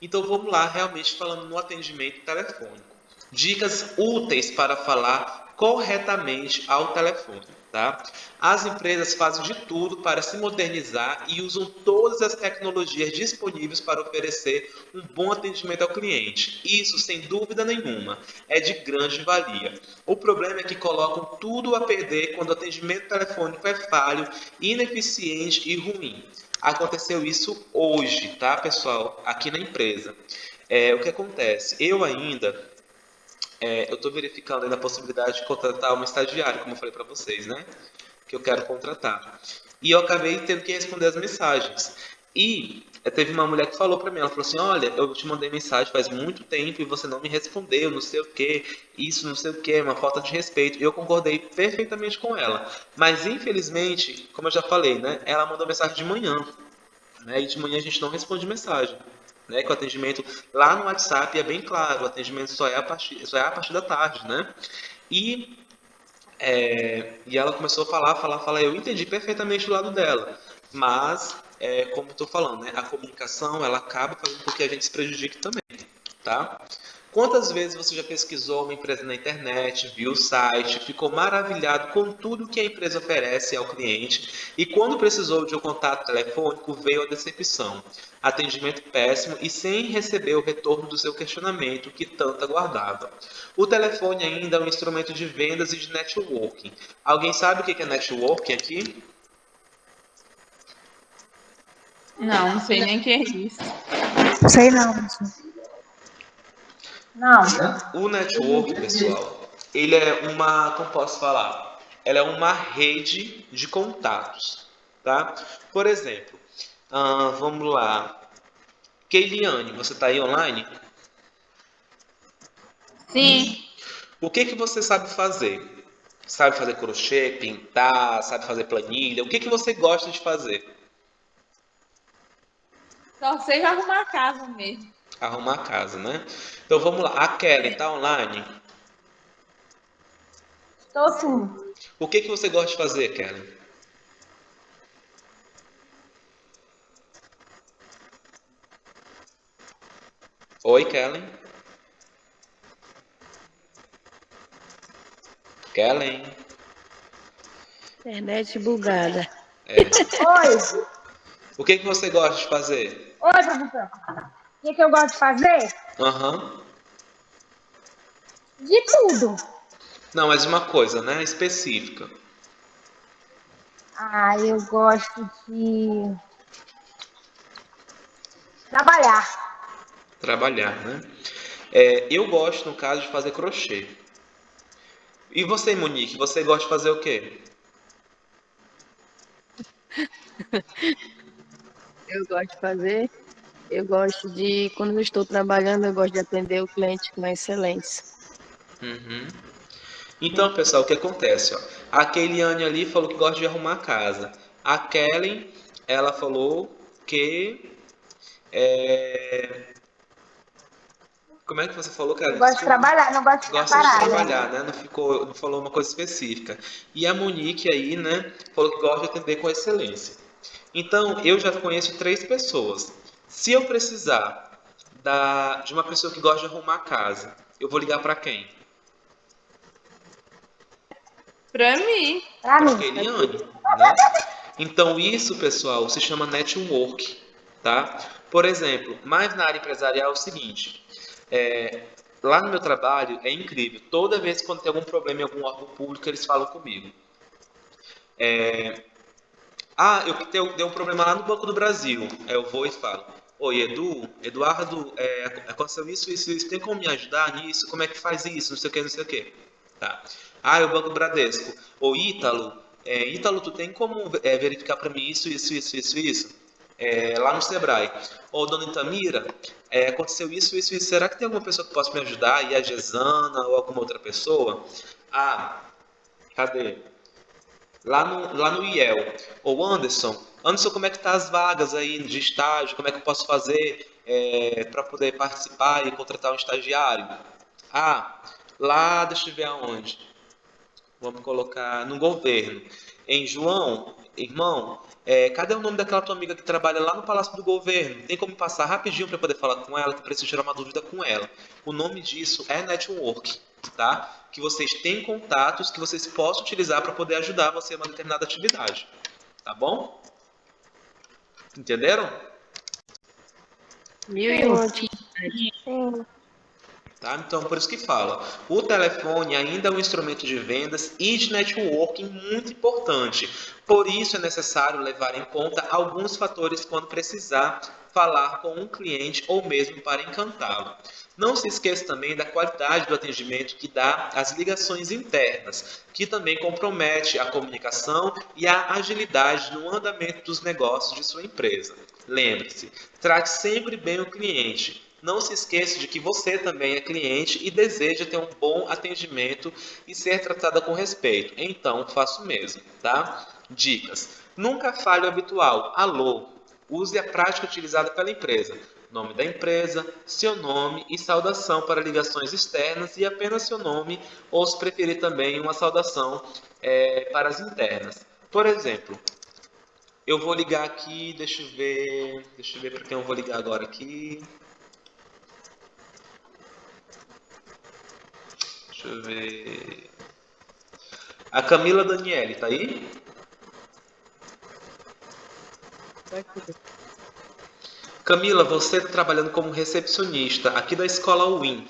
Então vamos lá, realmente falando no atendimento telefônico. Dicas úteis para falar corretamente ao telefone, tá? As empresas fazem de tudo para se modernizar e usam todas as tecnologias disponíveis para oferecer um bom atendimento ao cliente. Isso, sem dúvida nenhuma, é de grande valia. O problema é que colocam tudo a perder quando o atendimento telefônico é falho, ineficiente e ruim. Aconteceu isso hoje, tá, pessoal? Aqui na empresa. O que acontece? Eu estou verificando ainda a possibilidade de contratar uma estagiária, como eu falei para vocês, né? Que eu quero contratar. E eu acabei tendo que responder as mensagens. E teve uma mulher que falou para mim, ela falou assim, olha, eu te mandei mensagem faz muito tempo e você não me respondeu, não sei o que, isso, não sei o que, uma falta de respeito. Eu concordei perfeitamente com ela. Mas, infelizmente, como eu já falei, né? Ela mandou mensagem de manhã. Né, e de manhã a gente não responde mensagem. Né, que o atendimento lá no WhatsApp é bem claro, o atendimento só é a partir da tarde, né? E ela começou a falar, eu entendi perfeitamente do lado dela, mas, como eu estou falando, né, a comunicação, ela acaba fazendo com que a gente se prejudique também, tá? Quantas vezes você já pesquisou uma empresa na internet, viu o site, ficou maravilhado com tudo que a empresa oferece ao cliente e quando precisou de um contato telefônico veio a decepção, atendimento péssimo e sem receber o retorno do seu questionamento que tanto aguardava? O telefone ainda é um instrumento de vendas e de networking. Alguém sabe o que é networking aqui? Não, não sei nem o que é isso. Sei não, não. O network, pessoal, ele é uma, como posso falar? Ela é uma rede de contatos, tá? Por exemplo, vamos lá. Keiliane, você está aí online? Sim. O que você sabe fazer? Sabe fazer crochê, pintar, sabe fazer planilha? O que você gosta de fazer? Só sei arrumar a casa mesmo. Arrumar a casa, né? Então vamos lá. A Kelly está online? Estou sim. O que você gosta de fazer, Kelly? Oi, Kelly. Kelly. Internet bugada. Oi. O que você gosta de fazer? Oi, professor. O que eu gosto de fazer? Aham. De tudo. Não, mas uma coisa, né? Específica. Eu gosto de trabalhar. Trabalhar, né? Eu gosto, no caso, de fazer crochê. E você, Monique, você gosta de fazer o quê? Eu gosto de, quando eu estou trabalhando, eu gosto de atender o cliente com excelência. Uhum. Então, pessoal, o que acontece? Ó? A Keiliane ali falou que gosta de arrumar a casa. A Kelly, ela falou que... Como é que você falou, cara? Eu gosto de trabalhar, não gosto de ficar Gosta de parada. trabalhar, né? Não falou uma coisa específica. E a Monique aí, né? Falou que gosta de atender com excelência. Então, eu já conheço 3 pessoas. Se eu precisar de uma pessoa que gosta de arrumar a casa, eu vou ligar para quem? Pra mim. Para Keiliane, né? Então, isso, pessoal, se chama network, tá? Por exemplo, mais na área empresarial é o seguinte... lá no meu trabalho é incrível. Toda vez que quando tem algum problema em algum órgão público, eles falam comigo. Deu um problema lá no Banco do Brasil. Aí eu vou e falo: Oi, Eduardo, aconteceu isso. Tem como me ajudar nisso? Como é que faz isso? Não sei o que, não sei o que. Tá. É o Banco do Bradesco. Ô, Ítalo, Ítalo, tu tem como verificar para mim isso? Lá no Sebrae. Ô, dona Itamira, aconteceu isso. Será que tem alguma pessoa que possa me ajudar? E a Gesana ou alguma outra pessoa? Cadê? Lá no IEL. Ô, Anderson, como é que tá as vagas aí de estágio? Como é que eu posso fazer para poder participar e contratar um estagiário? Lá, deixa eu ver aonde. Vamos colocar no governo. Em João, irmão, cadê o nome daquela tua amiga que trabalha lá no Palácio do Governo? Tem como passar rapidinho para poder falar com ela, que eu preciso tirar uma dúvida com ela. O nome disso é network, tá? Que vocês têm contatos que vocês possam utilizar para poder ajudar você a uma determinada atividade. Tá bom? Entenderam? Sim. Tá? Então, por isso que fala. O telefone ainda é um instrumento de vendas e de networking muito importante. Por isso é necessário levar em conta alguns fatores quando precisar falar com um cliente ou mesmo para encantá-lo. Não se esqueça também da qualidade do atendimento que dá às ligações internas, que também compromete a comunicação e a agilidade no andamento dos negócios de sua empresa. Lembre-se, trate sempre bem o cliente. Não se esqueça de que você também é cliente e deseja ter um bom atendimento e ser tratada com respeito. Então, faça o mesmo, tá? Dicas. Nunca falhe o habitual. Alô. Use a prática utilizada pela empresa. Nome da empresa, seu nome e saudação para ligações externas e apenas seu nome, ou se preferir também uma saudação para as internas. Por exemplo, eu vou ligar aqui, deixa eu ver para quem eu vou ligar agora aqui. Deixa eu ver. A Camila Daniele, tá aí? Camila, você está trabalhando como recepcionista aqui da escola Win.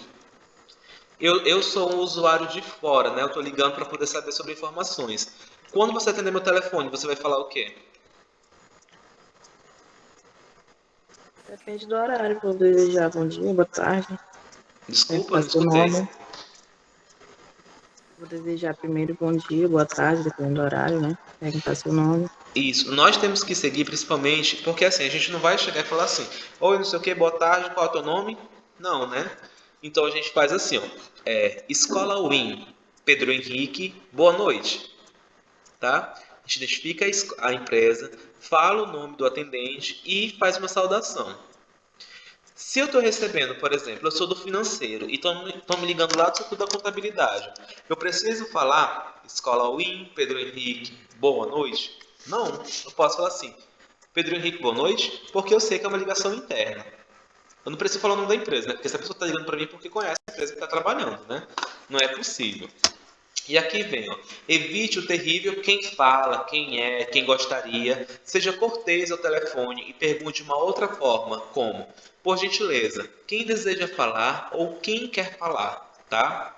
Eu sou um usuário de fora, né? Eu estou ligando para poder saber sobre informações. Quando você atender meu telefone, você vai falar o quê? Depende do horário. Vou desejar bom dia, boa tarde. Desculpa, não escutei. Vou desejar primeiro bom dia, boa tarde, dependendo do horário, né? Perguntar seu nome. Isso, nós temos que seguir principalmente, porque assim, a gente não vai chegar e falar assim, oi, não sei o que, boa tarde, qual é o teu nome? Não, né? Então a gente faz assim, ó, Escola Win, Pedro Henrique, boa noite, tá? A gente identifica a empresa, fala o nome do atendente e faz uma saudação. Se eu estou recebendo, por exemplo, eu sou do financeiro e estão me ligando lá do setor da contabilidade, eu preciso falar Escola Win, Pedro Henrique, boa noite? Não, eu posso falar assim, Pedro Henrique, boa noite, porque eu sei que é uma ligação interna. Eu não preciso falar o nome da empresa, né? Porque essa pessoa está ligando para mim porque conhece a empresa que está trabalhando, né? Não é possível. E aqui vem, ó, evite o terrível quem fala, quem é, quem gostaria, seja cortês ao telefone e pergunte de uma outra forma, como, por gentileza, quem deseja falar ou quem quer falar, tá?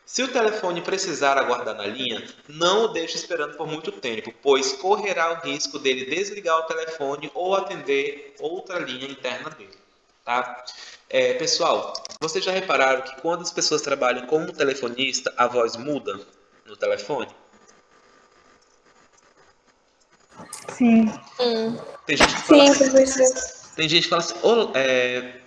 Se o telefone precisar aguardar na linha, não o deixe esperando por muito tempo, pois correrá o risco dele desligar o telefone ou atender outra linha interna dele, tá? Pessoal, vocês já repararam que quando as pessoas trabalham como telefonista, a voz muda no telefone? Sim. Tem gente que fala assim, tem gente que fala assim,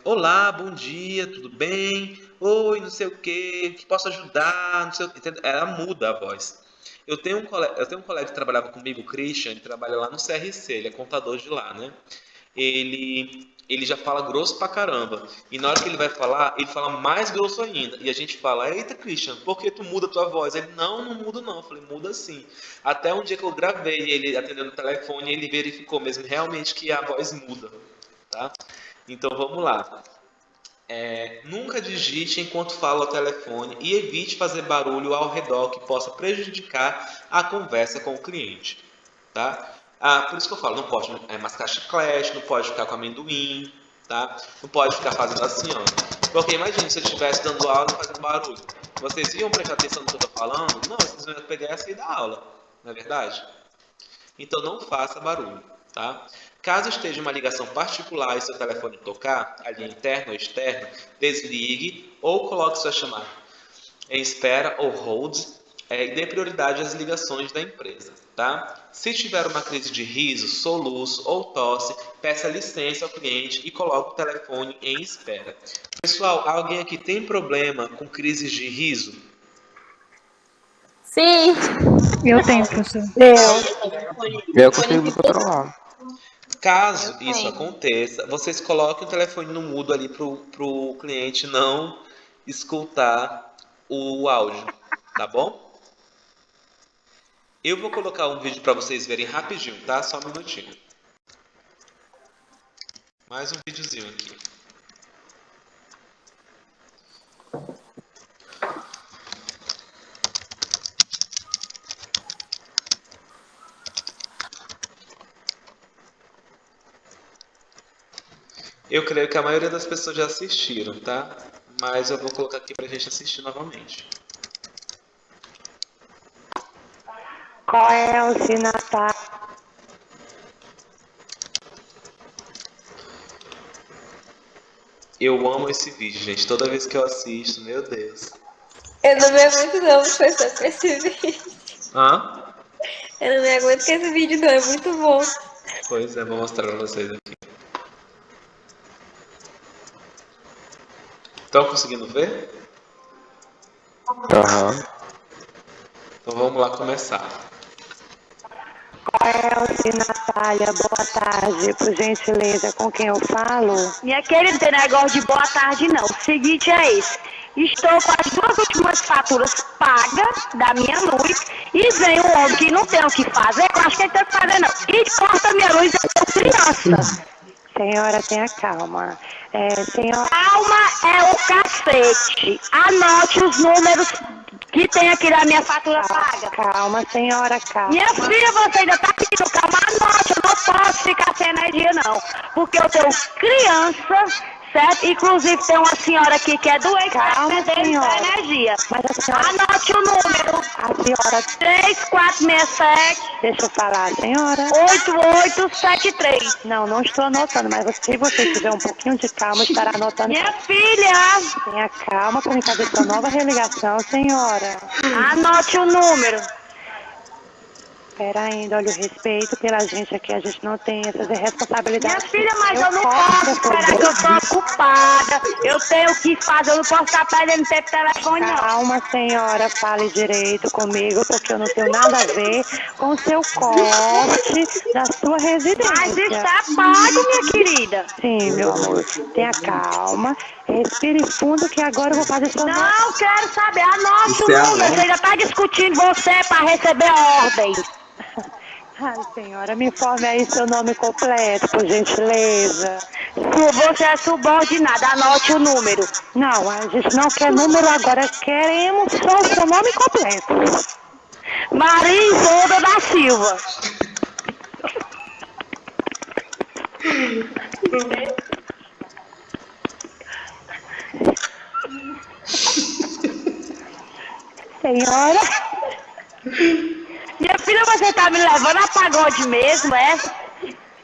olá, bom dia, tudo bem? Oi, não sei o que posso ajudar, não sei o que. Ela muda a voz. Eu tenho um colega que trabalhava comigo, o Christian, ele trabalha lá no CRC, ele é contador de lá, né? Ele já fala grosso pra caramba. E na hora que ele vai falar, ele fala mais grosso ainda. E a gente fala, eita, Christian, por que tu muda a tua voz? Ele, não muda não. Eu falei, muda sim. Até um dia que eu gravei ele atendendo o telefone, ele verificou mesmo realmente que a voz muda, tá? Então vamos lá. Nunca digite enquanto fala ao telefone e evite fazer barulho ao redor que possa prejudicar a conversa com o cliente, tá? Por isso que eu falo, não pode mascar chiclete, não pode ficar com amendoim, tá? Não pode ficar fazendo assim, ó. Porque imagine se eu estivesse dando aula e fazendo barulho. Vocês iam prestar atenção no que eu estou falando? Não, vocês iam pegar e sair da aula, não é verdade? Então não faça barulho, tá? Caso esteja uma ligação particular e seu telefone tocar, a linha interna ou externa, desligue ou coloque sua chamada em espera ou hold e dê prioridade às ligações da empresa, tá? Se tiver uma crise de riso, soluço ou tosse, peça licença ao cliente e coloque o telefone em espera. Pessoal, alguém aqui tem problema com crises de riso? Sim. Eu tenho, professor. Eu consigo controlar. Caso isso aconteça, vocês coloquem o telefone no mudo ali pro cliente não escutar o áudio, tá bom? Eu vou colocar um vídeo para vocês verem rapidinho, tá? Só um minutinho. Mais um videozinho aqui. Eu creio que a maioria das pessoas já assistiram, tá? Mas eu vou colocar aqui pra gente assistir novamente. Qual é o sinatário? Eu amo esse vídeo, gente. Toda vez que eu assisto, meu Deus. Eu não me aguento não, professor, com esse vídeo. Hã? Eu não me aguento com esse vídeo não, é muito bom. Pois é, vou mostrar pra vocês aqui. Estão conseguindo ver? Aham. Então vamos lá começar. Qual é o Natália? Boa tarde, por gentileza, com quem eu falo? Minha querida, não tem negócio de boa tarde não. O seguinte é esse. Estou com as 2 últimas faturas pagas da minha luz e vem um homem que não tem o que fazer, eu acho que ele tem o que fazer não. E corta minha luz, eu sou criança. Senhora, tenha calma. Senhora... Calma é o cacete. Anote os números que tem aqui na minha fatura paga. Calma, senhora, calma. Minha filha, você ainda tá pedindo calma, anote, eu não posso ficar sem energia, não. Porque eu tenho criança, certo? Inclusive tem uma senhora aqui que é doente, Calma, perdendo senhora. energia. Mas a senhora... Anote o número. A senhora... 3467. Deixa eu falar, senhora. 8873. Não estou anotando, mas se você tiver um pouquinho de calma, estará anotando. Minha filha! Tenha calma para me fazer sua nova religação, senhora. Anote o número. Espera ainda, olha o respeito pela gente aqui, a gente não tem essas responsabilidades. Minha filha, mas eu não posso esperar que eu sou ocupada. Eu tenho o que fazer, eu não posso estar perdendo tempo telefone, não. Calma, senhora, fale direito comigo, porque eu não tenho nada a ver com o seu corte da sua residência. Mas está pago, minha querida. Sim, meu amor, tenha calma, respire fundo que agora eu vou fazer sua... Não quero saber, anote o número, você já está discutindo você para receber ordem. Ai, senhora, me informe aí seu nome completo, por gentileza. Você é subordinada, anote o número. Não, a gente não quer número agora, queremos só o seu nome completo. Maria Isolda da Silva. Senhora... Minha filha, você tá me levando a pagode mesmo, é?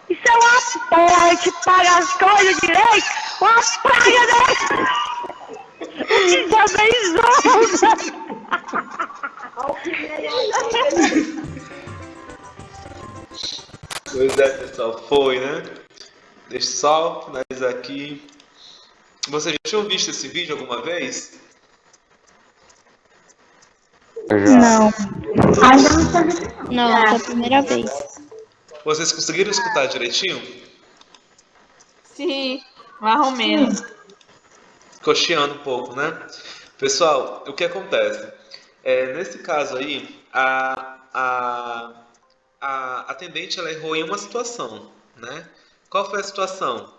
Isso é uma porra, a gente paga as coisas direito, uma praga dessa! Que Pois é, pessoal, foi, né? Deixa eu só finalizar aqui. Vocês já tinham visto esse vídeo alguma vez? Não. Não, é a primeira vez. Vocês conseguiram escutar direitinho? Sim, mais ou menos. Cocheando um pouco, né? Pessoal, o que acontece? Nesse caso aí, a atendente ela errou em uma situação, né? Qual foi a situação?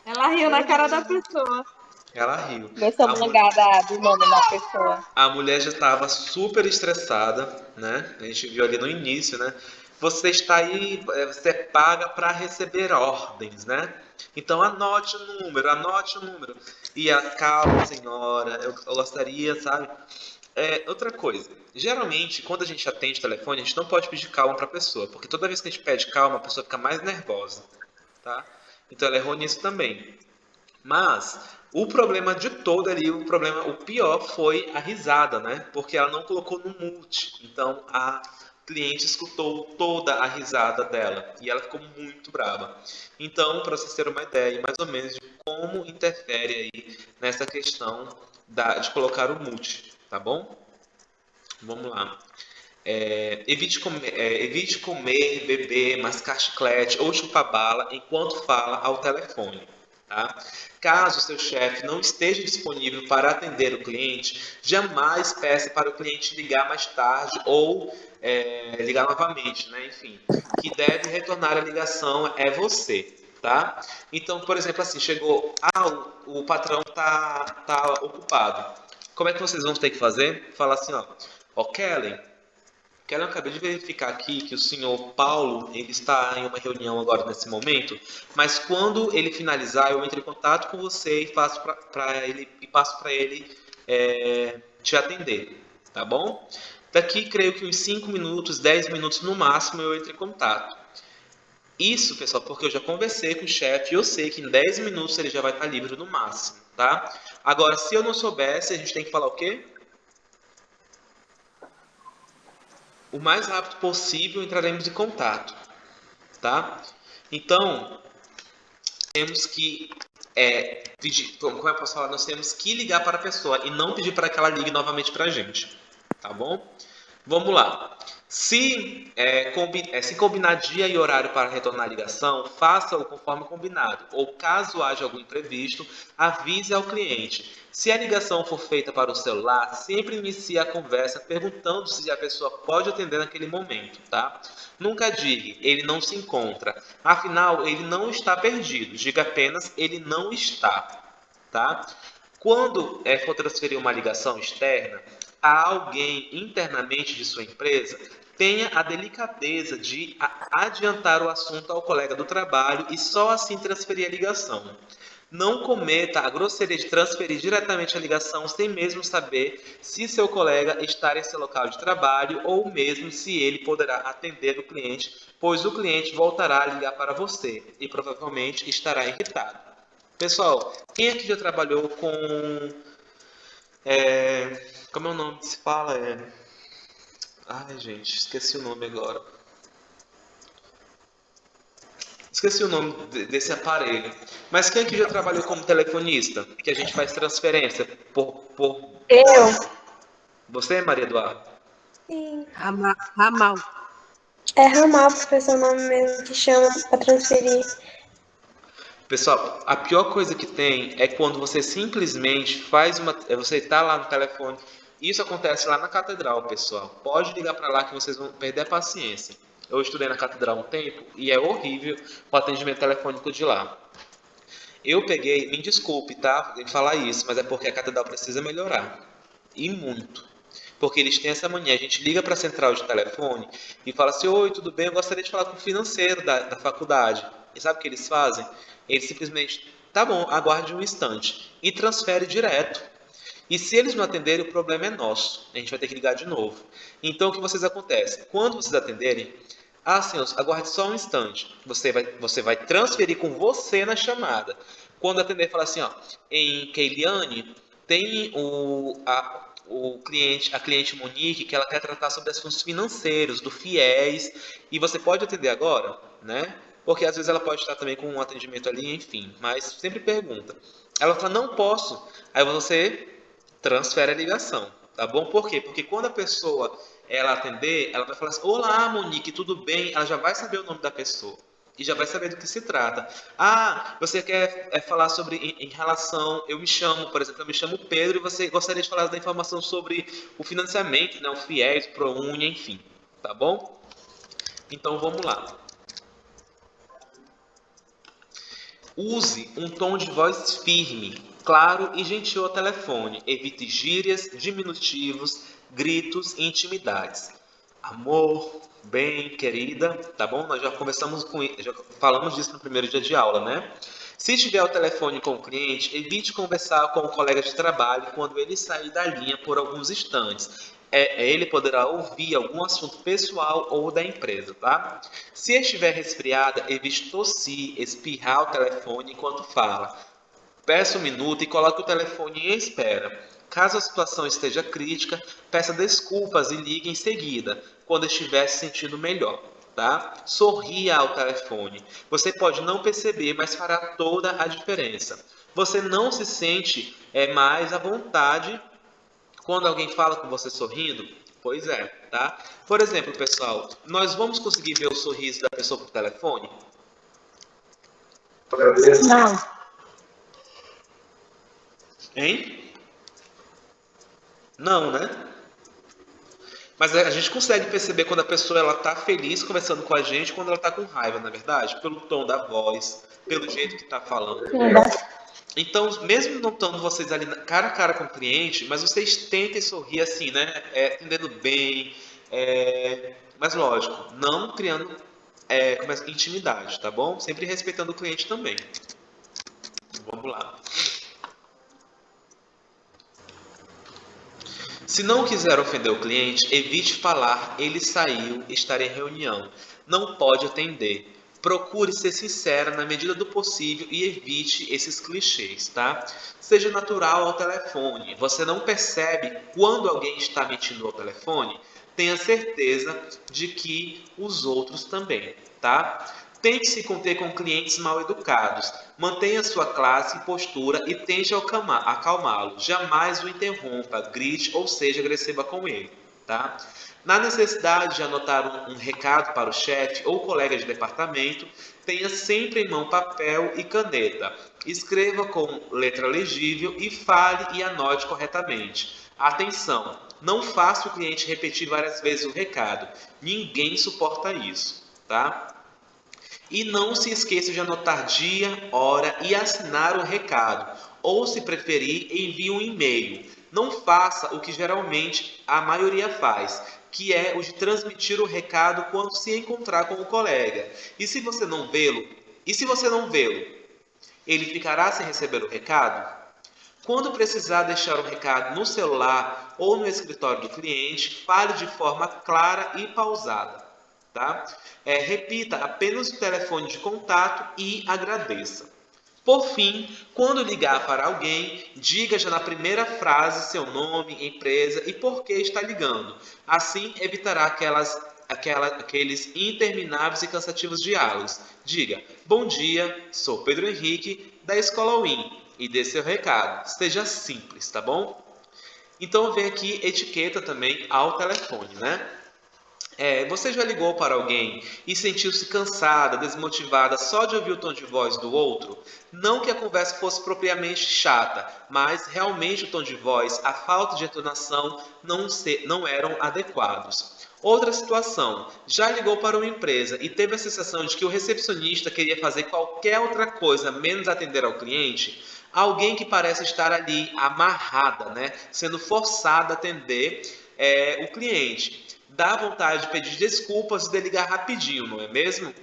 Ela riu na cara da pessoa. Ela riu. Eu sou mangada do nome da pessoa. A mulher já estava super estressada, né? A gente viu ali no início, né? Você está aí, você paga para receber ordens, né? Então anote o número. E a calma, senhora, eu gostaria, sabe? Outra coisa, geralmente quando a gente atende o telefone, a gente não pode pedir calma para a pessoa, porque toda vez que a gente pede calma, a pessoa fica mais nervosa, tá? Então ela errou nisso também. Mas o problema de todo ali, o pior foi a risada, né? Porque ela não colocou no mute. Então a cliente escutou toda a risada dela e ela ficou muito brava. Então, para vocês terem uma ideia mais ou menos de como interfere aí nessa questão de colocar o mute, tá bom? Vamos lá. Evite comer, beber, mascar chiclete ou chupar bala enquanto fala ao telefone. Tá? Caso seu chefe não esteja disponível para atender o cliente, jamais peça para o cliente ligar mais tarde ou ligar novamente, né? Enfim, que deve retornar a ligação é você, tá? Então, por exemplo, assim, chegou, o patrão tá ocupado. Como é que vocês vão ter que fazer? Falar assim, ó, Kellen, eu acabei de verificar aqui que o senhor Paulo ele está em uma reunião agora nesse momento, mas quando ele finalizar eu entro em contato com você e passo para ele te atender, tá bom? Daqui creio que uns 5 minutos, 10 minutos no máximo eu entro em contato. Isso, pessoal, porque eu já conversei com o chefe e eu sei que em 10 minutos ele já vai estar livre no máximo, tá? Agora, se eu não soubesse, a gente tem que falar o quê? O mais rápido possível entraremos em contato, tá? Então, temos que pedir, como eu posso falar, nós temos que ligar para a pessoa e não pedir para que ela ligue novamente para a gente, tá bom? Vamos lá. Se combinar dia e horário para retornar a ligação, faça-o conforme combinado. Ou caso haja algum imprevisto, avise ao cliente. Se a ligação for feita para o celular, sempre inicie a conversa perguntando se a pessoa pode atender naquele momento, tá? Nunca diga, ele não se encontra. Afinal, ele não está perdido. Diga apenas, ele não está, tá? Quando for transferir uma ligação externa a alguém internamente de sua empresa, tenha a delicadeza de adiantar o assunto ao colega do trabalho e só assim transferir a ligação. Não cometa a grosseria de transferir diretamente a ligação sem mesmo saber se seu colega está em seu local de trabalho ou mesmo se ele poderá atender o cliente, pois o cliente voltará a ligar para você e provavelmente estará irritado. Pessoal, quem aqui já trabalhou com... como é o nome que se fala? Ai, gente, esqueci o nome agora. Esqueci o nome desse aparelho. Mas quem aqui já trabalhou como telefonista? Que a gente faz transferência por... Eu. Você, Maria Eduarda? Sim. Ramal. É ramal, professor, o nome mesmo que chama para transferir. Pessoal, a pior coisa que tem é quando você simplesmente faz uma... Você está lá no telefone. Isso acontece lá na catedral, pessoal. Pode ligar para lá que vocês vão perder a paciência. Eu estudei na catedral um tempo e é horrível o atendimento telefônico de lá. Eu peguei, me desculpe, tá? Em falar isso, mas é porque a catedral precisa melhorar. E muito. Porque eles têm essa mania. A gente liga para a central de telefone e fala assim: oi, tudo bem? Eu gostaria de falar com o financeiro da faculdade. E sabe o que eles fazem? Eles simplesmente, tá bom, aguarde um instante. E transfere direto. E se eles não atenderem, o problema é nosso. A gente vai ter que ligar de novo. Então, o que vocês acontece? Quando vocês atenderem, senhor, aguarde só um instante. Você vai transferir com você na chamada. Quando atender, fala assim, em Keiliane, tem a cliente Monique, que ela quer tratar sobre assuntos financeiros, do FIES, e você pode atender agora, né? Porque às vezes ela pode estar também com um atendimento ali, enfim, mas sempre pergunta. Ela fala, não posso. Aí você transfere a ligação, tá bom? Por quê? Porque quando a pessoa ela atender, ela vai falar assim, olá Monique, tudo bem? Ela já vai saber o nome da pessoa e já vai saber do que se trata. Você quer falar sobre, em relação, eu me chamo Pedro e você gostaria de falar da informação sobre o financiamento, né, o FIES, o ProUni, enfim, tá bom? Então vamos lá. Use um tom de voz firme, claro e gentil ao telefone. Evite gírias, diminutivos, gritos e intimidades. Amor, bem, querida, tá bom? Nós já falamos disso no primeiro dia de aula, né? Se estiver ao telefone com o cliente, evite conversar com o colega de trabalho quando ele sair da linha por alguns instantes. Ele poderá ouvir algum assunto pessoal ou da empresa, tá? Se estiver resfriada, evite tossir, espirrar ao telefone enquanto fala. Peça um minuto e coloque o telefone em espera. Caso a situação esteja crítica, peça desculpas e ligue em seguida, quando estiver se sentindo melhor, tá? Sorria ao telefone. Você pode não perceber, mas fará toda a diferença. Você não se sente mais à vontade quando alguém fala com você sorrindo? Pois é, tá? Por exemplo, pessoal, nós vamos conseguir ver o sorriso da pessoa por telefone? Não. Hein? Não, né? Mas a gente consegue perceber quando a pessoa ela tá feliz conversando com a gente, quando ela tá com raiva, na verdade? Pelo tom da voz, pelo jeito que tá falando. Então, mesmo não estando vocês ali cara a cara com o cliente, mas vocês tentem sorrir assim, né? Atendendo bem, mas lógico, não criando intimidade, tá bom? Sempre respeitando o cliente também. Vamos lá. Se não quiser ofender o cliente, evite falar, ele saiu, estar em reunião. Não pode atender. Procure ser sincera na medida do possível e evite esses clichês, tá? Seja natural ao telefone. Você não percebe quando alguém está mentindo ao telefone? Tenha certeza de que os outros também, tá? Tente se conter com clientes mal educados. Mantenha sua classe e postura e tente acalmá-lo. Jamais o interrompa, grite ou seja agressiva com ele, tá? Na necessidade de anotar um recado para o chefe ou colega de departamento, tenha sempre em mão papel e caneta. Escreva com letra legível e fale e anote corretamente. Atenção! Não faça o cliente repetir várias vezes o recado. Ninguém suporta isso, tá? E não se esqueça de anotar dia, hora e assinar o recado. Ou, se preferir, envie um e-mail. Não faça o que geralmente a maioria faz, que é o de transmitir o recado quando se encontrar com o colega. E se você não vê-lo, ele ficará sem receber o recado? Quando precisar deixar um recado no celular ou no escritório do cliente, fale de forma clara e pausada. Tá? Repita apenas o telefone de contato e agradeça. Por fim, quando ligar para alguém, diga já na primeira frase seu nome, empresa e por que está ligando. Assim, evitará aqueles intermináveis e cansativos diálogos. Diga: bom dia, sou Pedro Henrique, da Escola Win, e dê seu recado. Seja simples, tá bom? Então, vem aqui etiqueta também ao telefone, né? Você já ligou para alguém e sentiu-se cansada, desmotivada só de ouvir o tom de voz do outro? Não que a conversa fosse propriamente chata, mas realmente o tom de voz, a falta de entonação não eram adequados. Outra situação, já ligou para uma empresa e teve a sensação de que o recepcionista queria fazer qualquer outra coisa menos atender ao cliente? Alguém que parece estar ali amarrada, né? Sendo forçada a atender o cliente. Dá vontade de pedir desculpas e de ligar rapidinho, não é mesmo?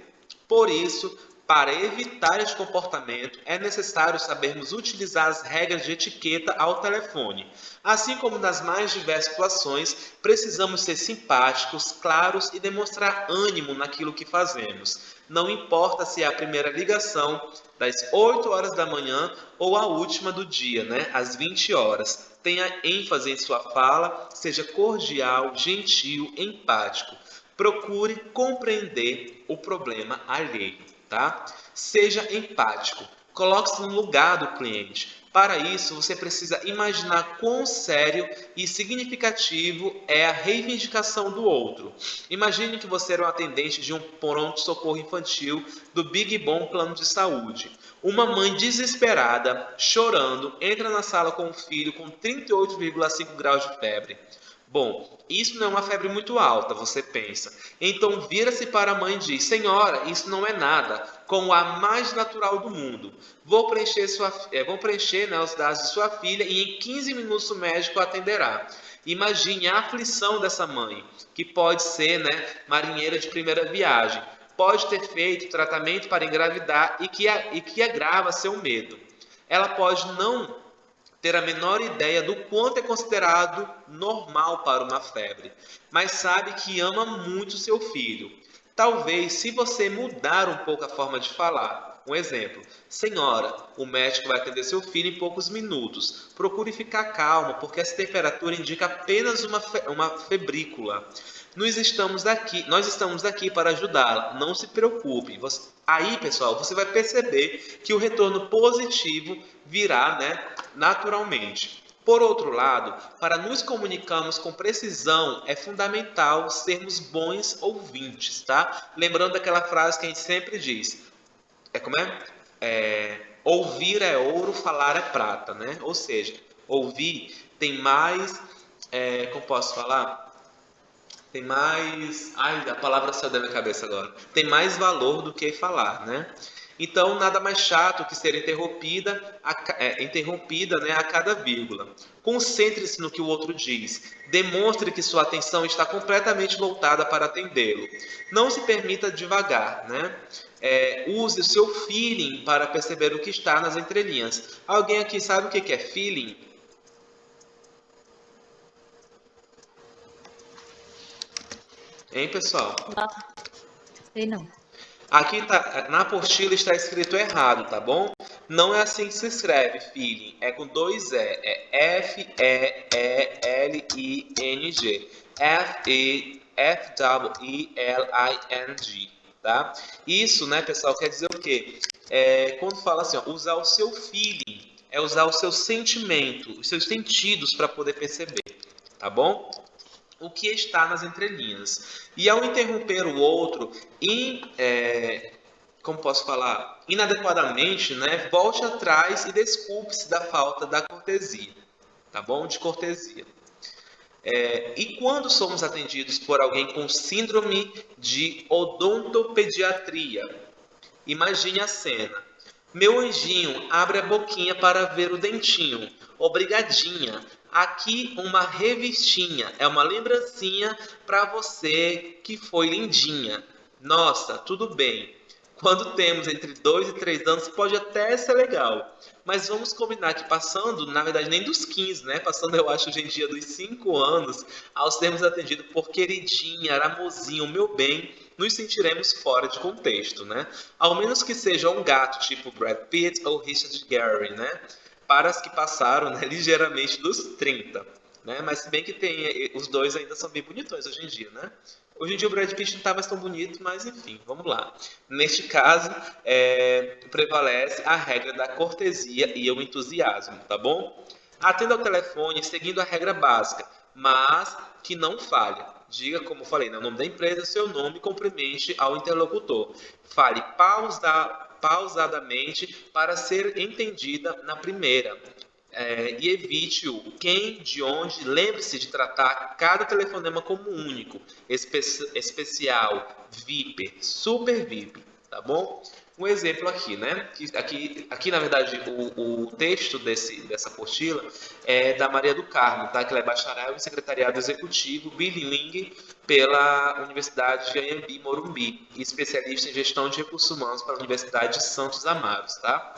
Por isso, para evitar este comportamento, é necessário sabermos utilizar as regras de etiqueta ao telefone. Assim como nas mais diversas situações, precisamos ser simpáticos, claros e demonstrar ênimo naquilo que fazemos. Não importa se é a primeira ligação das 8 horas da manhã ou a última do dia, né, às 20 horas. Tenha ênfase em sua fala, seja cordial, gentil, empático. Procure compreender o problema alheio, tá? Seja empático. Coloque-se no lugar do cliente. Para isso, você precisa imaginar quão sério e significativo é a reivindicação do outro. Imagine que você era um atendente de um pronto-socorro infantil do Big Bom Plano de Saúde. Uma mãe desesperada, chorando, entra na sala com o filho com 38,5 graus de febre. Bom, isso não é uma febre muito alta, você pensa. Então vira-se para a mãe e diz: senhora, isso não é nada, com o ar mais natural do mundo. Vou preencher os dados de sua filha e em 15 minutos o médico a atenderá. Imagine a aflição dessa mãe, que pode ser, marinheira de primeira viagem. Pode ter feito tratamento para engravidar e que agrava seu medo. Ela pode não ter a menor ideia do quanto é considerado normal para uma febre, mas sabe que ama muito seu filho. Talvez, se você mudar um pouco a forma de falar, um exemplo: senhora, o médico vai atender seu filho em poucos minutos. Procure ficar calma, porque essa temperatura indica apenas uma febrícula. Nós estamos aqui para ajudá-la, não se preocupe. Aí, pessoal, você vai perceber que o retorno positivo virá, naturalmente. Por outro lado, para nos comunicarmos com precisão, é fundamental sermos bons ouvintes, tá? Lembrando daquela frase que a gente sempre diz, ouvir é ouro, falar é prata, né? Ou seja, ouvir tem mais, como posso falar? Tem mais... a palavra saiu da minha cabeça agora. Tem mais valor do que falar, né? Então, nada mais chato que ser interrompida a cada vírgula. Concentre-se no que o outro diz. Demonstre que sua atenção está completamente voltada para atendê-lo. Não se permita divagar, né? Use o seu feeling para perceber o que está nas entrelinhas. Alguém aqui sabe o que é feeling? Hein, pessoal? Não. Sei não. Aqui na apostila está escrito errado, tá bom? Não é assim que se escreve, feeling. É com 2 E. É F-E-E-L-I-N-G. F-E-L-I-N-G, tá? Isso, né, pessoal, quer dizer o quê? Quando fala assim, usar o seu feeling, é usar o seu sentimento, os seus sentidos para poder perceber, tá bom? O que está nas entrelinhas. E ao interromper o outro, inadequadamente, né, volte atrás e desculpe-se da falta da cortesia, tá bom? De cortesia. E quando somos atendidos por alguém com síndrome de odontopediatria, Imagine a cena. Meu anjinho, abre a boquinha para ver o dentinho. Obrigadinha. Aqui uma revistinha. É uma lembrancinha para você que foi lindinha. Nossa, tudo bem. Quando temos entre 2 e 3 anos, pode até ser legal. Mas vamos combinar que passando, na verdade, nem dos 15, né? Passando, eu acho, hoje em dia, dos 5 anos, ao sermos atendidos por queridinha, amorzinho, meu bem, nos sentiremos fora de contexto, né? Ao menos que seja um gato tipo Brad Pitt ou Richard Gere, né? Para as que passaram, né, ligeiramente dos 30, né? Mas se bem que tem, os dois ainda são bem bonitões hoje em dia, né? Hoje em dia o Brad Pitt não está mais tão bonito, mas enfim, vamos lá. Neste caso, prevalece a regra da cortesia e o entusiasmo, tá bom? Atenda ao telefone seguindo a regra básica, mas que não falhe. Diga, como falei, no nome da empresa, seu nome e cumprimente ao interlocutor. Fale pausadamente para ser entendida na primeira. E evite o quem, de onde. Lembre-se de tratar cada telefonema como único, especial, VIP, super VIP, tá bom? Um exemplo aqui, né? Aqui na verdade, o texto dessa apostila é da Maria do Carmo, tá? Que ela é bacharel em secretariado executivo bilingue pela Universidade de Anhembi, Morumbi, e especialista em gestão de recursos humanos pela Universidade de Santos Amaro, tá?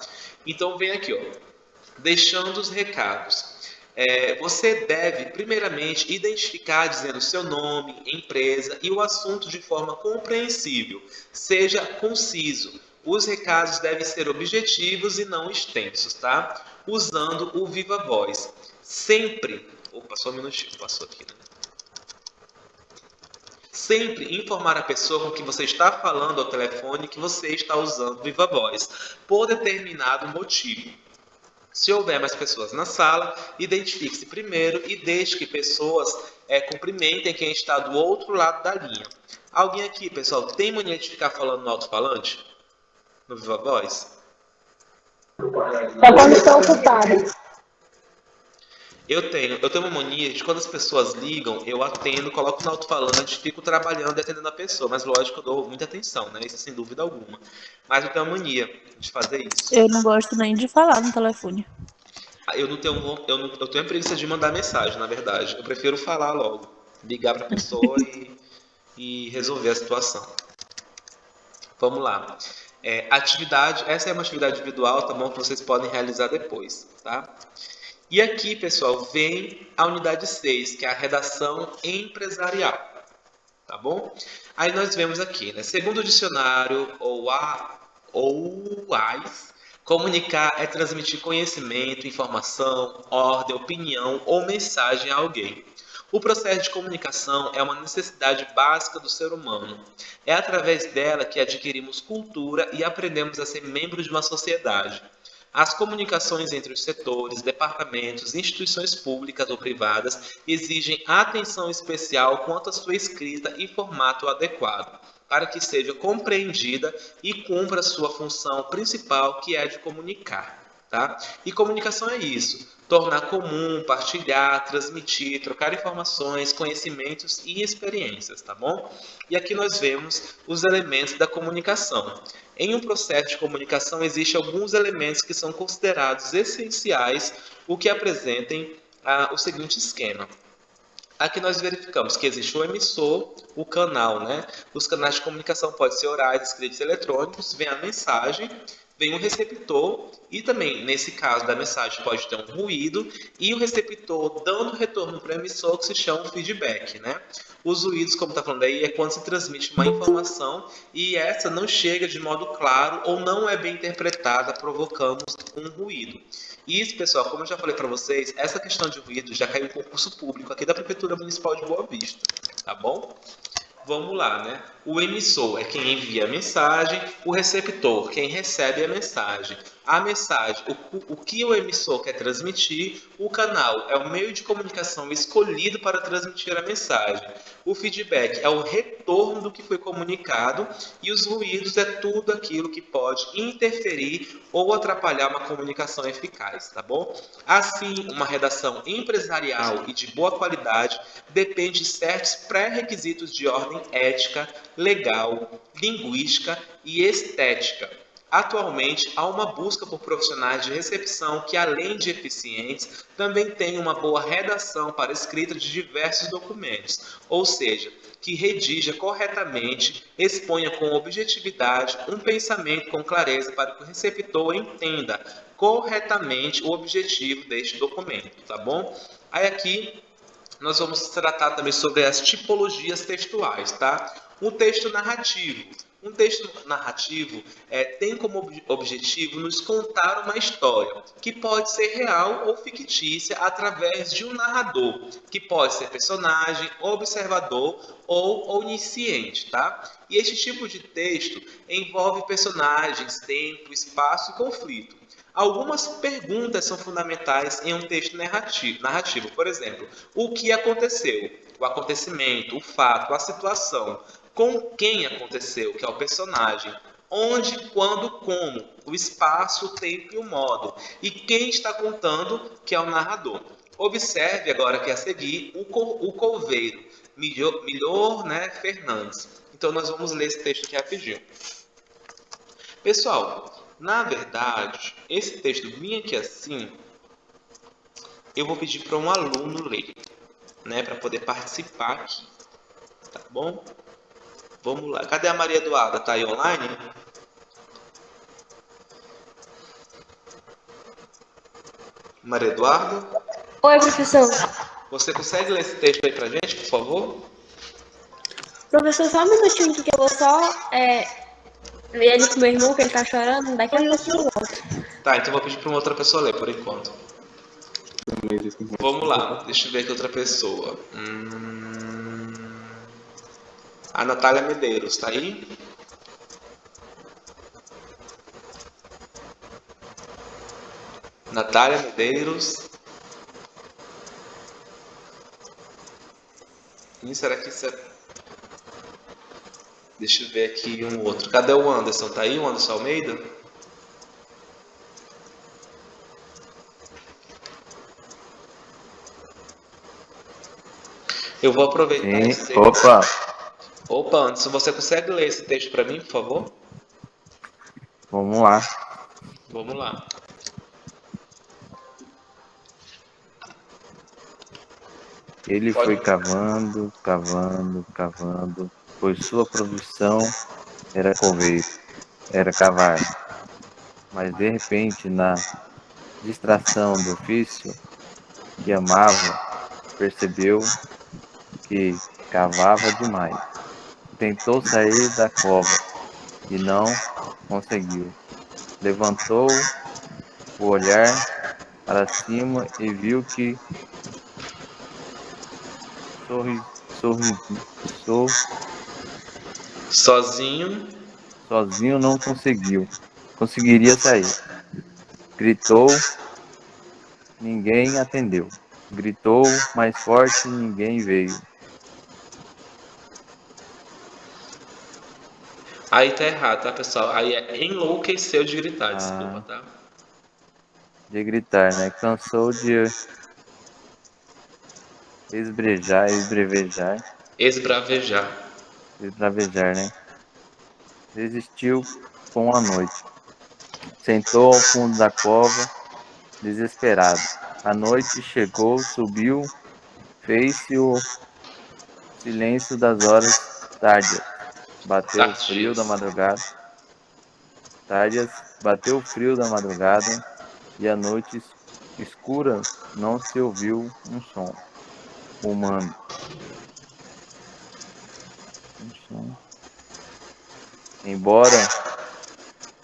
Então vem aqui, ó. Deixando os recados. Você deve, primeiramente, identificar dizendo seu nome, empresa e o assunto de forma compreensível. Seja conciso. Os recados devem ser objetivos e não extensos, tá? Usando o viva voz. Sempre... Opa, só um minutinho, passou aqui, né? Sempre informar a pessoa com que você está falando ao telefone que você está usando viva voz, por determinado motivo. Se houver mais pessoas na sala, identifique-se primeiro e deixe que pessoas cumprimentem quem está do outro lado da linha. Alguém aqui, pessoal, tem mania de ficar falando no alto-falante? No viva voz? Só quando estou ocupado. Eu tenho uma mania de quando as pessoas ligam, eu atendo, coloco no alto-falante, fico trabalhando e atendendo a pessoa. Mas lógico, eu dou muita atenção, né? Isso sem dúvida alguma. Mas eu tenho uma mania de fazer isso. Eu não gosto nem de falar no telefone. Eu tenho preguiça de mandar mensagem, na verdade. Eu prefiro falar logo. Ligar para a pessoa e resolver a situação. Vamos lá. Essa é uma atividade individual, tá bom? Que vocês podem realizar depois, tá? E aqui, pessoal, vem a unidade 6, que é a redação empresarial, tá bom? Aí nós vemos aqui, né? Segundo o dicionário OAIS, comunicar é transmitir conhecimento, informação, ordem, opinião ou mensagem a alguém. O processo de comunicação é uma necessidade básica do ser humano. É através dela que adquirimos cultura e aprendemos a ser membros de uma sociedade. As comunicações entre os setores, departamentos, instituições públicas ou privadas exigem atenção especial quanto à sua escrita e formato adequado, para que seja compreendida e cumpra sua função principal, que é a de comunicar. Tá? E comunicação é isso: tornar comum, partilhar, transmitir, trocar informações, conhecimentos e experiências, tá bom? E aqui nós vemos os elementos da comunicação. Em um processo de comunicação existem alguns elementos que são considerados essenciais, o que apresentem o seguinte esquema. Aqui nós verificamos que existe o emissor, o canal, né? Os canais de comunicação podem ser orais, escritos, eletrônicos, vem a mensagem, vem um receptor e também, nesse caso da mensagem, pode ter um ruído e o receptor dando retorno para o emissor, que se chama feedback, né? Os ruídos, como está falando aí, é quando se transmite uma informação e essa não chega de modo claro ou não é bem interpretada, provocando um ruído. Isso, pessoal, como eu já falei para vocês, essa questão de ruído já caiu em concurso público aqui da Prefeitura Municipal de Boa Vista, tá bom? Vamos lá, né? O emissor é quem envia a mensagem, o receptor, quem recebe a mensagem. a mensagem, o que o emissor quer transmitir, o canal é o meio de comunicação escolhido para transmitir a mensagem, o feedback é o retorno do que foi comunicado e os ruídos é tudo aquilo que pode interferir ou atrapalhar uma comunicação eficaz, tá bom? Assim, uma redação empresarial e de boa qualidade depende de certos pré-requisitos de ordem ética, legal, linguística e estética. Atualmente, há uma busca por profissionais de recepção que, além de eficientes, também tenham uma boa redação para escrita de diversos documentos, ou seja, que redija corretamente, exponha com objetividade um pensamento com clareza para que o receptor entenda corretamente o objetivo deste documento, tá bom? Aí aqui nós vamos tratar também sobre as tipologias textuais, tá? O texto narrativo. Um texto narrativo tem como objetivo nos contar uma história, que pode ser real ou fictícia através de um narrador, que pode ser personagem, observador ou onisciente, tá? E este tipo de texto envolve personagens, tempo, espaço e conflito. Algumas perguntas são fundamentais em um texto narrativo. Por exemplo, o que aconteceu? O acontecimento, o fato, a situação. Com quem aconteceu, que é o personagem. Onde, quando, como. O espaço, o tempo e o modo. E quem está contando, que é o narrador. Observe agora que a seguir o coveiro. Milhor, Fernandes. Então nós vamos ler esse texto aqui rapidinho. Pessoal, na verdade, esse texto bem aqui assim, eu vou pedir para um aluno ler, para poder participar aqui, tá bom? Vamos lá. Cadê a Maria Eduarda? Tá aí online? Maria Eduarda? Oi, professor. Você consegue ler esse texto aí pra gente, por favor? Professor, só um minutinho aqui que eu vou só ver ele com meu irmão, que ele tá chorando. Daqui a pouco eu volto. Tá, então eu vou pedir para uma outra pessoa ler por enquanto. Vamos lá. Deixa eu ver aqui outra pessoa. A Natália Medeiros, tá aí? Natália Medeiros. Será que isso é... Deixa eu ver aqui um outro. Cadê o Anderson? Tá aí o Anderson Almeida? Eu vou aproveitar esse texto. Opa, Anderson, você consegue ler esse texto para mim, por favor? Vamos lá. Vamos lá. Ele foi cavando, pois sua profissão era coveiro, era cavar. Mas de repente, na distração do ofício que amava, percebeu que cavava demais. Tentou sair da cova e não conseguiu. Levantou o olhar para cima e viu que sozinho não conseguiria sair. Gritou, ninguém atendeu. Gritou mais forte, ninguém veio. Aí tá errado, tá, pessoal? Aí é enlouqueceu de gritar, desculpa, tá? De gritar, Cansou de esbravejar, Desistiu com a noite. Sentou ao fundo da cova, desesperado. A noite chegou, subiu, fez-se o silêncio das horas tardias. Bateu o frio da madrugada e a noite escura não se ouviu um som humano. Embora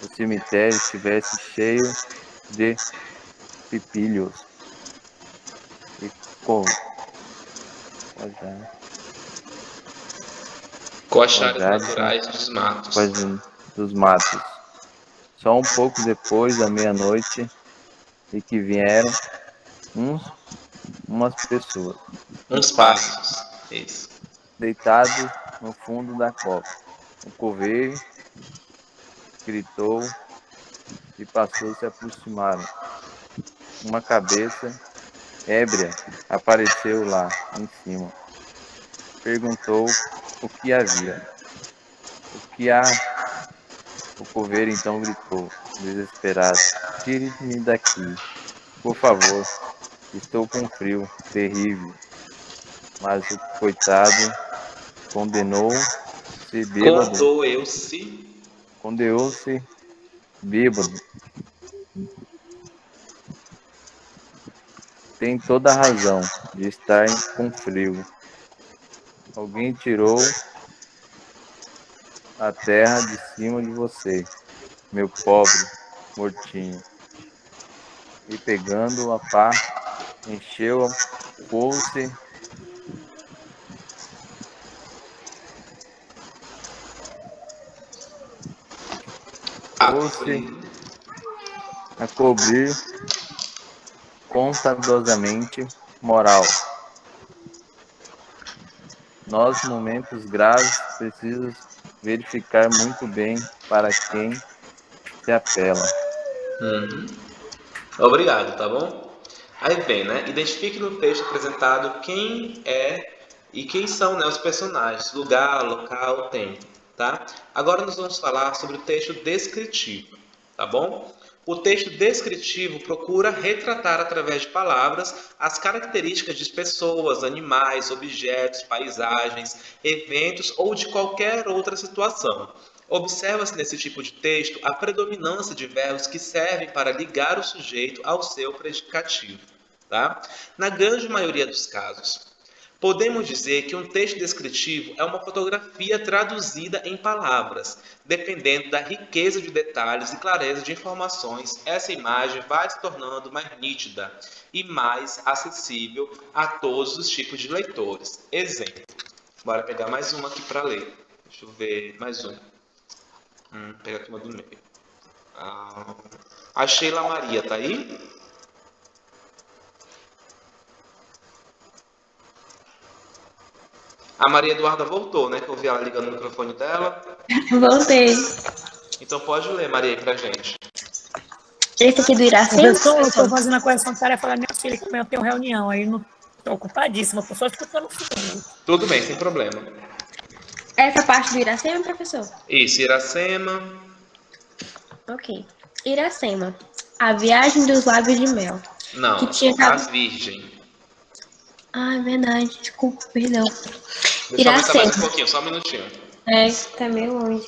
o cemitério estivesse cheio de pipilhos e cochares naturais dos matos. Só um pouco depois da meia-noite e que vieram umas pessoas. Uns passos. Isso. Deitados no fundo da cova. O coveiro gritou e passou a se aproximaram. Uma cabeça ébria apareceu lá em cima. Perguntou o que havia. O que há? O coveiro então gritou, desesperado. Tire-me daqui, por favor. Estou com frio terrível. Mas o coitado condenou-se bêbado. Condenou-se bêbado. Tem toda a razão de estar com frio. Alguém tirou a terra de cima de você, meu pobre mortinho. E pegando a pá, encheu a foice a cobrir cuidadosamente moral. Nos momentos graves, precisa verificar muito bem para quem se apela. Obrigado, tá bom? Aí vem, né? Identifique no texto apresentado quem é e quem são, né, os personagens, lugar, local, tempo, tá? Agora nós vamos falar sobre o texto descritivo, tá bom? O texto descritivo procura retratar através de palavras as características de pessoas, animais, objetos, paisagens, eventos ou de qualquer outra situação. Observa-se nesse tipo de texto a predominância de verbos que servem para ligar o sujeito ao seu predicativo, tá? Na grande maioria dos casos. Podemos dizer que um texto descritivo é uma fotografia traduzida em palavras. Dependendo da riqueza de detalhes e clareza de informações, essa imagem vai se tornando mais nítida e mais acessível a todos os tipos de leitores. Exemplo. Bora pegar mais uma aqui para ler. Deixa eu ver mais uma. Pegar aqui uma do meio. A Sheila Maria tá aí? A Maria Eduarda voltou, né? Que eu vi ela ligando o microfone dela. Voltei. Então pode ler, Maria, aí pra gente. Esse aqui do Iracema? Professor, eu estou fazendo a correção de tarefa da minha filha, que amanhã eu tenho reunião, aí não estou ocupadíssima, estou só escutando o filme. Tudo bem, sem problema. Essa parte do Iracema, professor? Isso, Iracema. Ok. Iracema. A viagem dos lábios de mel. Não, que tinha a Virgem. Ah, é verdade. Desculpa, perdão. Deixa eu aumentar mais um pouquinho, só um minutinho. É, tá meio longe.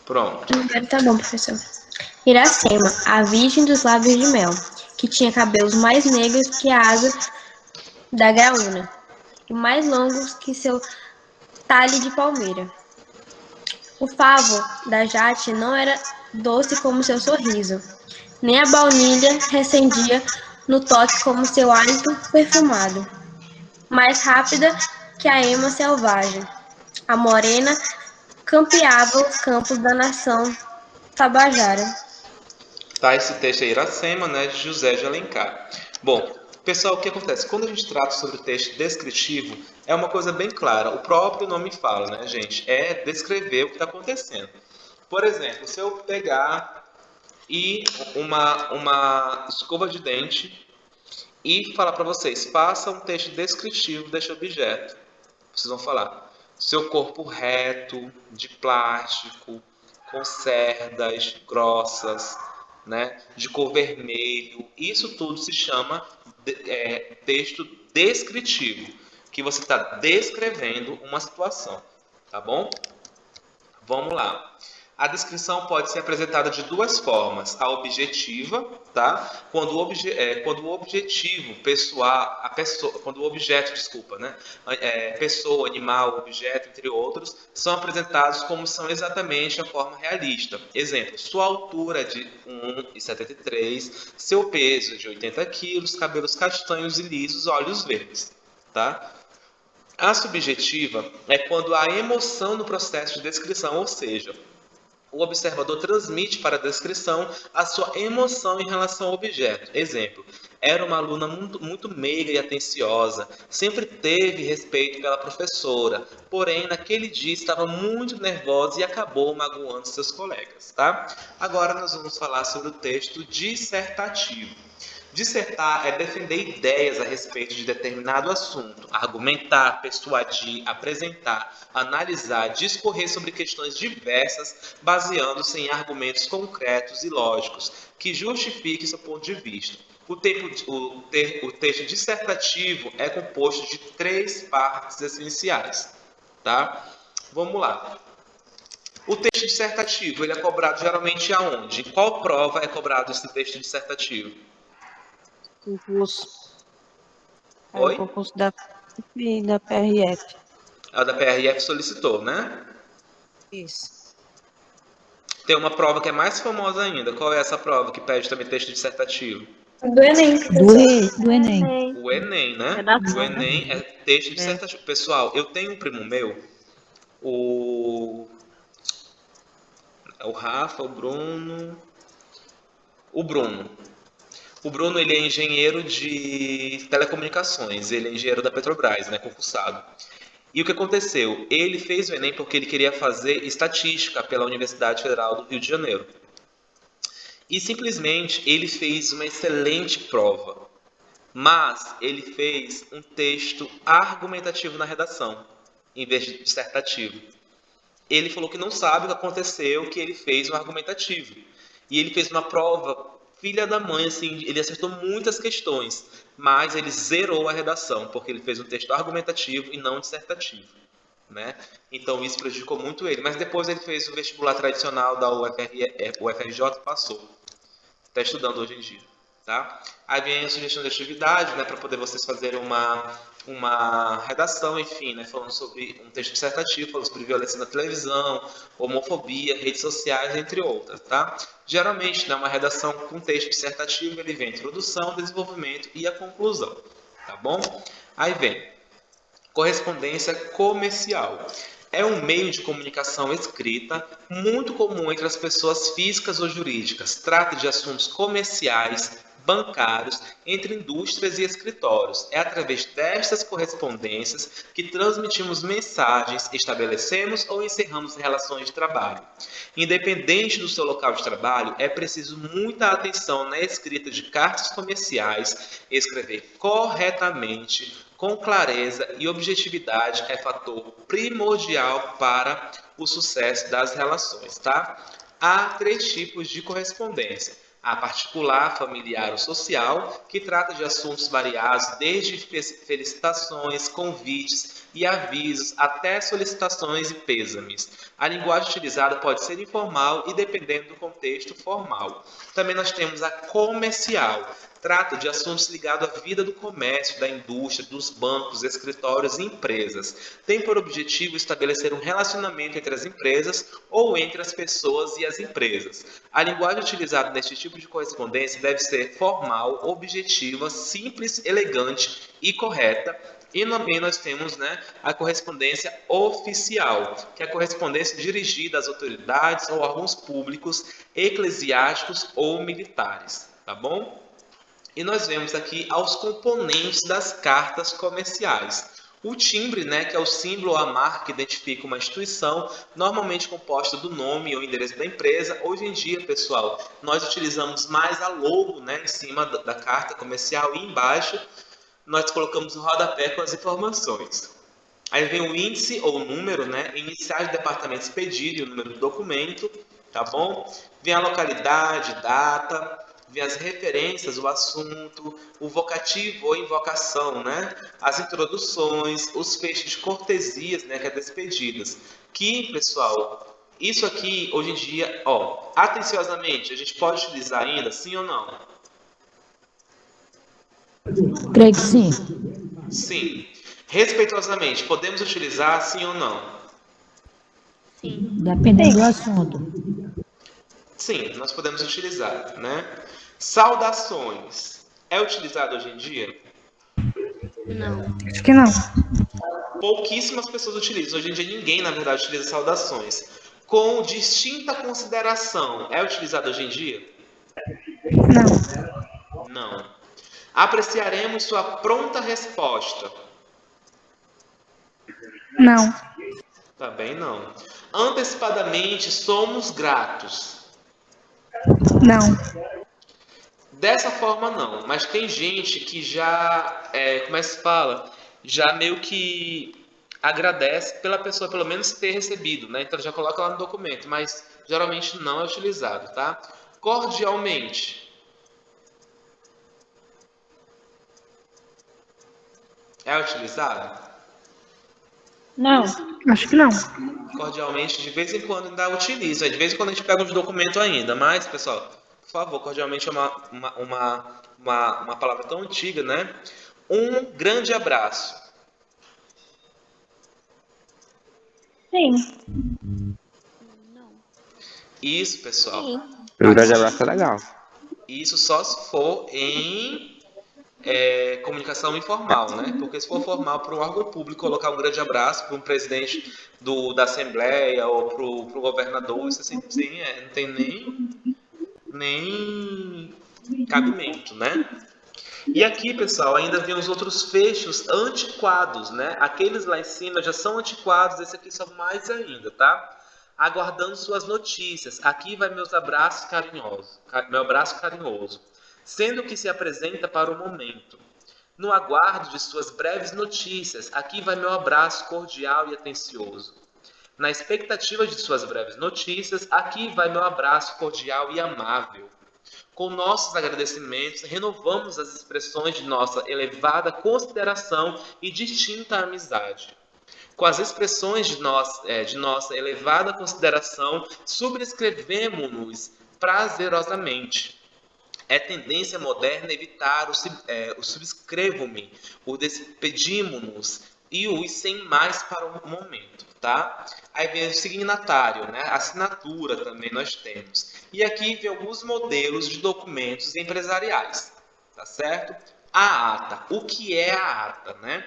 Pronto. Tá bom, professor. Iracema, a virgem dos lábios de mel, que tinha cabelos mais negros que a asa da graúna, e mais longos que seu talhe de palmeira. O favo da Jate não era doce como seu sorriso, nem a baunilha recendia no toque como seu hálito perfumado. Mais rápida que a ema selvagem, a morena campeava os campos da nação tabajara. Tá, esse texto é Iracema, né, de José de Alencar. Bom, pessoal, o que acontece? Quando a gente trata sobre o texto descritivo, é uma coisa bem clara. O próprio nome fala, né, gente? É descrever o que está acontecendo. Por exemplo, se eu pegar uma escova de dente e falar para vocês, faça um texto descritivo deste objeto. Vocês vão falar, seu corpo reto, de plástico, com cerdas grossas, né, de cor vermelho. Isso tudo se chama texto descritivo, que você está descrevendo uma situação, tá bom? Vamos lá. A descrição pode ser apresentada de duas formas. A objetiva, tá? Quando o objetivo pessoal, quando o objeto, né? Pessoa, animal, objeto, entre outros, são apresentados como são exatamente a forma realista. Exemplo, sua altura de 1,73, seu peso de 80 quilos, cabelos castanhos e lisos, olhos verdes, tá? A subjetiva é quando há emoção no processo de descrição, ou seja, o observador transmite para a descrição a sua emoção em relação ao objeto. Exemplo, era uma aluna muito meiga e atenciosa, sempre teve respeito pela professora, porém naquele dia estava muito nervosa e acabou magoando seus colegas. Tá? Agora nós vamos falar sobre o texto dissertativo. Dissertar é defender ideias a respeito de determinado assunto, argumentar, persuadir, apresentar, analisar, discorrer sobre questões diversas, baseando-se em argumentos concretos e lógicos, que justifiquem seu ponto de vista. O texto dissertativo é composto de 3 partes essenciais. Tá? Vamos lá. O texto dissertativo ele é cobrado geralmente aonde? Em qual prova é cobrado esse texto dissertativo? Concurso. Oi? O concurso da PRF. A da PRF solicitou, né? Isso. Tem uma prova que é mais famosa ainda. Qual é essa prova que pede também texto dissertativo? Do Enem. Do Enem. O Enem, né? O Enem é texto dissertativo. Pessoal, eu tenho um primo meu, o Rafa, o Bruno. O Bruno, ele é engenheiro de telecomunicações, ele é engenheiro da Petrobras, né, concursado. E o que aconteceu? Ele fez o Enem porque ele queria fazer estatística pela Universidade Federal do Rio de Janeiro. E simplesmente ele fez uma excelente prova, mas ele fez um texto argumentativo na redação, em vez de dissertativo. Ele falou que não sabe o que aconteceu, que ele fez um argumentativo. E ele fez uma prova filha da mãe, assim, ele acertou muitas questões, mas ele zerou a redação, porque ele fez um texto argumentativo e não dissertativo, né? Então isso prejudicou muito ele, mas depois ele fez o vestibular tradicional da UFRJ e passou. Está estudando hoje em dia, tá? Aí vem a sugestão de atividade, né, para poder vocês fazerem uma redação, enfim, né, falando sobre um texto dissertativo, falando sobre violência na televisão, homofobia, redes sociais, entre outras, tá? Geralmente, né, uma redação com texto dissertativo, ele vem a introdução, desenvolvimento e a conclusão, tá bom? Aí vem correspondência comercial. É um meio de comunicação escrita muito comum entre as pessoas físicas ou jurídicas. Trata de assuntos comerciais, bancários, entre indústrias e escritórios. É através destas correspondências que transmitimos mensagens, estabelecemos ou encerramos relações de trabalho. Independente do seu local de trabalho, é preciso muita atenção na escrita de cartas comerciais. Escrever corretamente, com clareza e objetividade é fator primordial para o sucesso das relações, tá? Há 3 tipos de correspondência. A particular, familiar ou social, que trata de assuntos variados, desde felicitações, convites e avisos, até solicitações e pêsames. A linguagem utilizada pode ser informal e, dependendo do contexto, formal. Também nós temos a comercial. Trata de assuntos ligados à vida do comércio, da indústria, dos bancos, escritórios e empresas. Tem por objetivo estabelecer um relacionamento entre as empresas ou entre as pessoas e as empresas. A linguagem utilizada neste tipo de correspondência deve ser formal, objetiva, simples, elegante e correta. E também nós temos, né, a correspondência oficial, que é a correspondência dirigida às autoridades ou órgãos públicos, eclesiásticos ou militares. Tá bom? E nós vemos aqui aos componentes das cartas comerciais. O timbre, né, que é o símbolo ou a marca que identifica uma instituição, normalmente composta do nome ou endereço da empresa. Hoje em dia, pessoal, nós utilizamos mais a logo, né, em cima da carta comercial e embaixo nós colocamos o rodapé com as informações. Aí vem o índice ou número, né, iniciais de departamento expedido e o número do documento, tá bom? Vem a localidade, data, vem as referências, o assunto, o vocativo ou invocação, né? As introduções, os fechos de cortesias, né, que é despedidas. Que, pessoal, isso aqui, hoje em dia, ó, atenciosamente, a gente pode utilizar ainda, sim ou não? Creio que sim. Sim. Respeitosamente, podemos utilizar, sim ou não? Sim. Dependendo do assunto. Sim, nós podemos utilizar, né? Saudações. É utilizado hoje em dia? Não. Acho que não. pouquíssimas pessoas utilizam. Hoje em dia ninguém, na verdade, utiliza saudações. Com distinta consideração, é utilizado hoje em dia? Não. Apreciaremos sua pronta resposta. Não. Também não. Antecipadamente, somos gratos. Não. Dessa forma, não. Mas tem gente que já, como é que se fala? Já meio que agradece pela pessoa, pelo menos, ter recebido, né? Então, já coloca lá no documento. Mas, geralmente, não é utilizado, tá? Cordialmente. É utilizado? Não. Acho que não. Cordialmente, de vez em quando ainda utiliza. De vez em quando a gente pega uns documentos ainda. Mas, pessoal, por favor, cordialmente é uma palavra tão antiga, né? Um grande abraço. Sim. Isso, pessoal. Um grande abraço é legal. Isso só se for em comunicação informal, né? Porque se for formal para um órgão público colocar um grande abraço para um presidente da Assembleia ou para o governador, isso assim, não tem nem cabimento, né? E aqui, pessoal, ainda vem os outros fechos antiquados, né? Aqueles lá em cima já são antiquados, esse aqui são mais ainda, tá? Aguardando suas notícias. Aqui vai meu abraço carinhoso. Sendo que se apresenta para o momento. No aguardo de suas breves notícias, aqui vai meu abraço cordial e atencioso. Na expectativa de suas breves notícias, aqui vai meu abraço cordial e amável. Com nossos agradecimentos, renovamos as expressões de nossa elevada consideração e distinta amizade. Com as expressões de nossa elevada consideração, subscrevemo-nos prazerosamente. É tendência moderna evitar o subscrevo-me, o despedimo-nos e o sem mais para o momento, tá? Aí vem o signatário, né? Assinatura também nós temos. E aqui vem alguns modelos de documentos empresariais, tá certo? A ata. O que é a ata, né?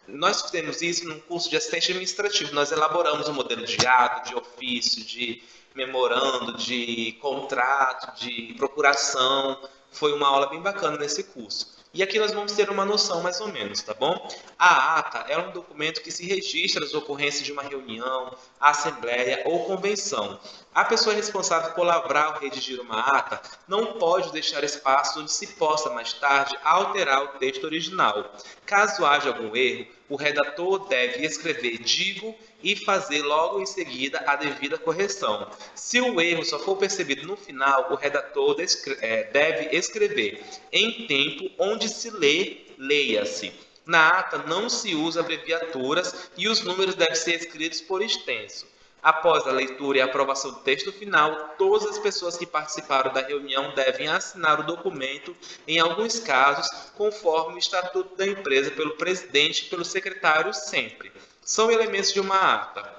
Nós temos isso num curso de assistente administrativo. Nós elaboramos um modelo de ato, de ofício, de memorando, de contrato, de procuração. Foi uma aula bem bacana nesse curso. E aqui nós vamos ter uma noção mais ou menos, tá bom? A ata é um documento que se registra as ocorrências de uma reunião, assembleia ou convenção. A pessoa responsável por lavrar ou redigir uma ata não pode deixar espaço onde se possa mais tarde alterar o texto original. Caso haja algum erro, o redator deve escrever digo e fazer logo em seguida a devida correção. Se o erro só for percebido no final, o redator deve escrever em tempo onde se lê, leia-se. Na ata não se usa abreviaturas e os números devem ser escritos por extenso. Após a leitura e a aprovação do texto final, todas as pessoas que participaram da reunião devem assinar o documento, em alguns casos, conforme o estatuto da empresa, pelo presidente e pelo secretário sempre. São elementos de uma ata.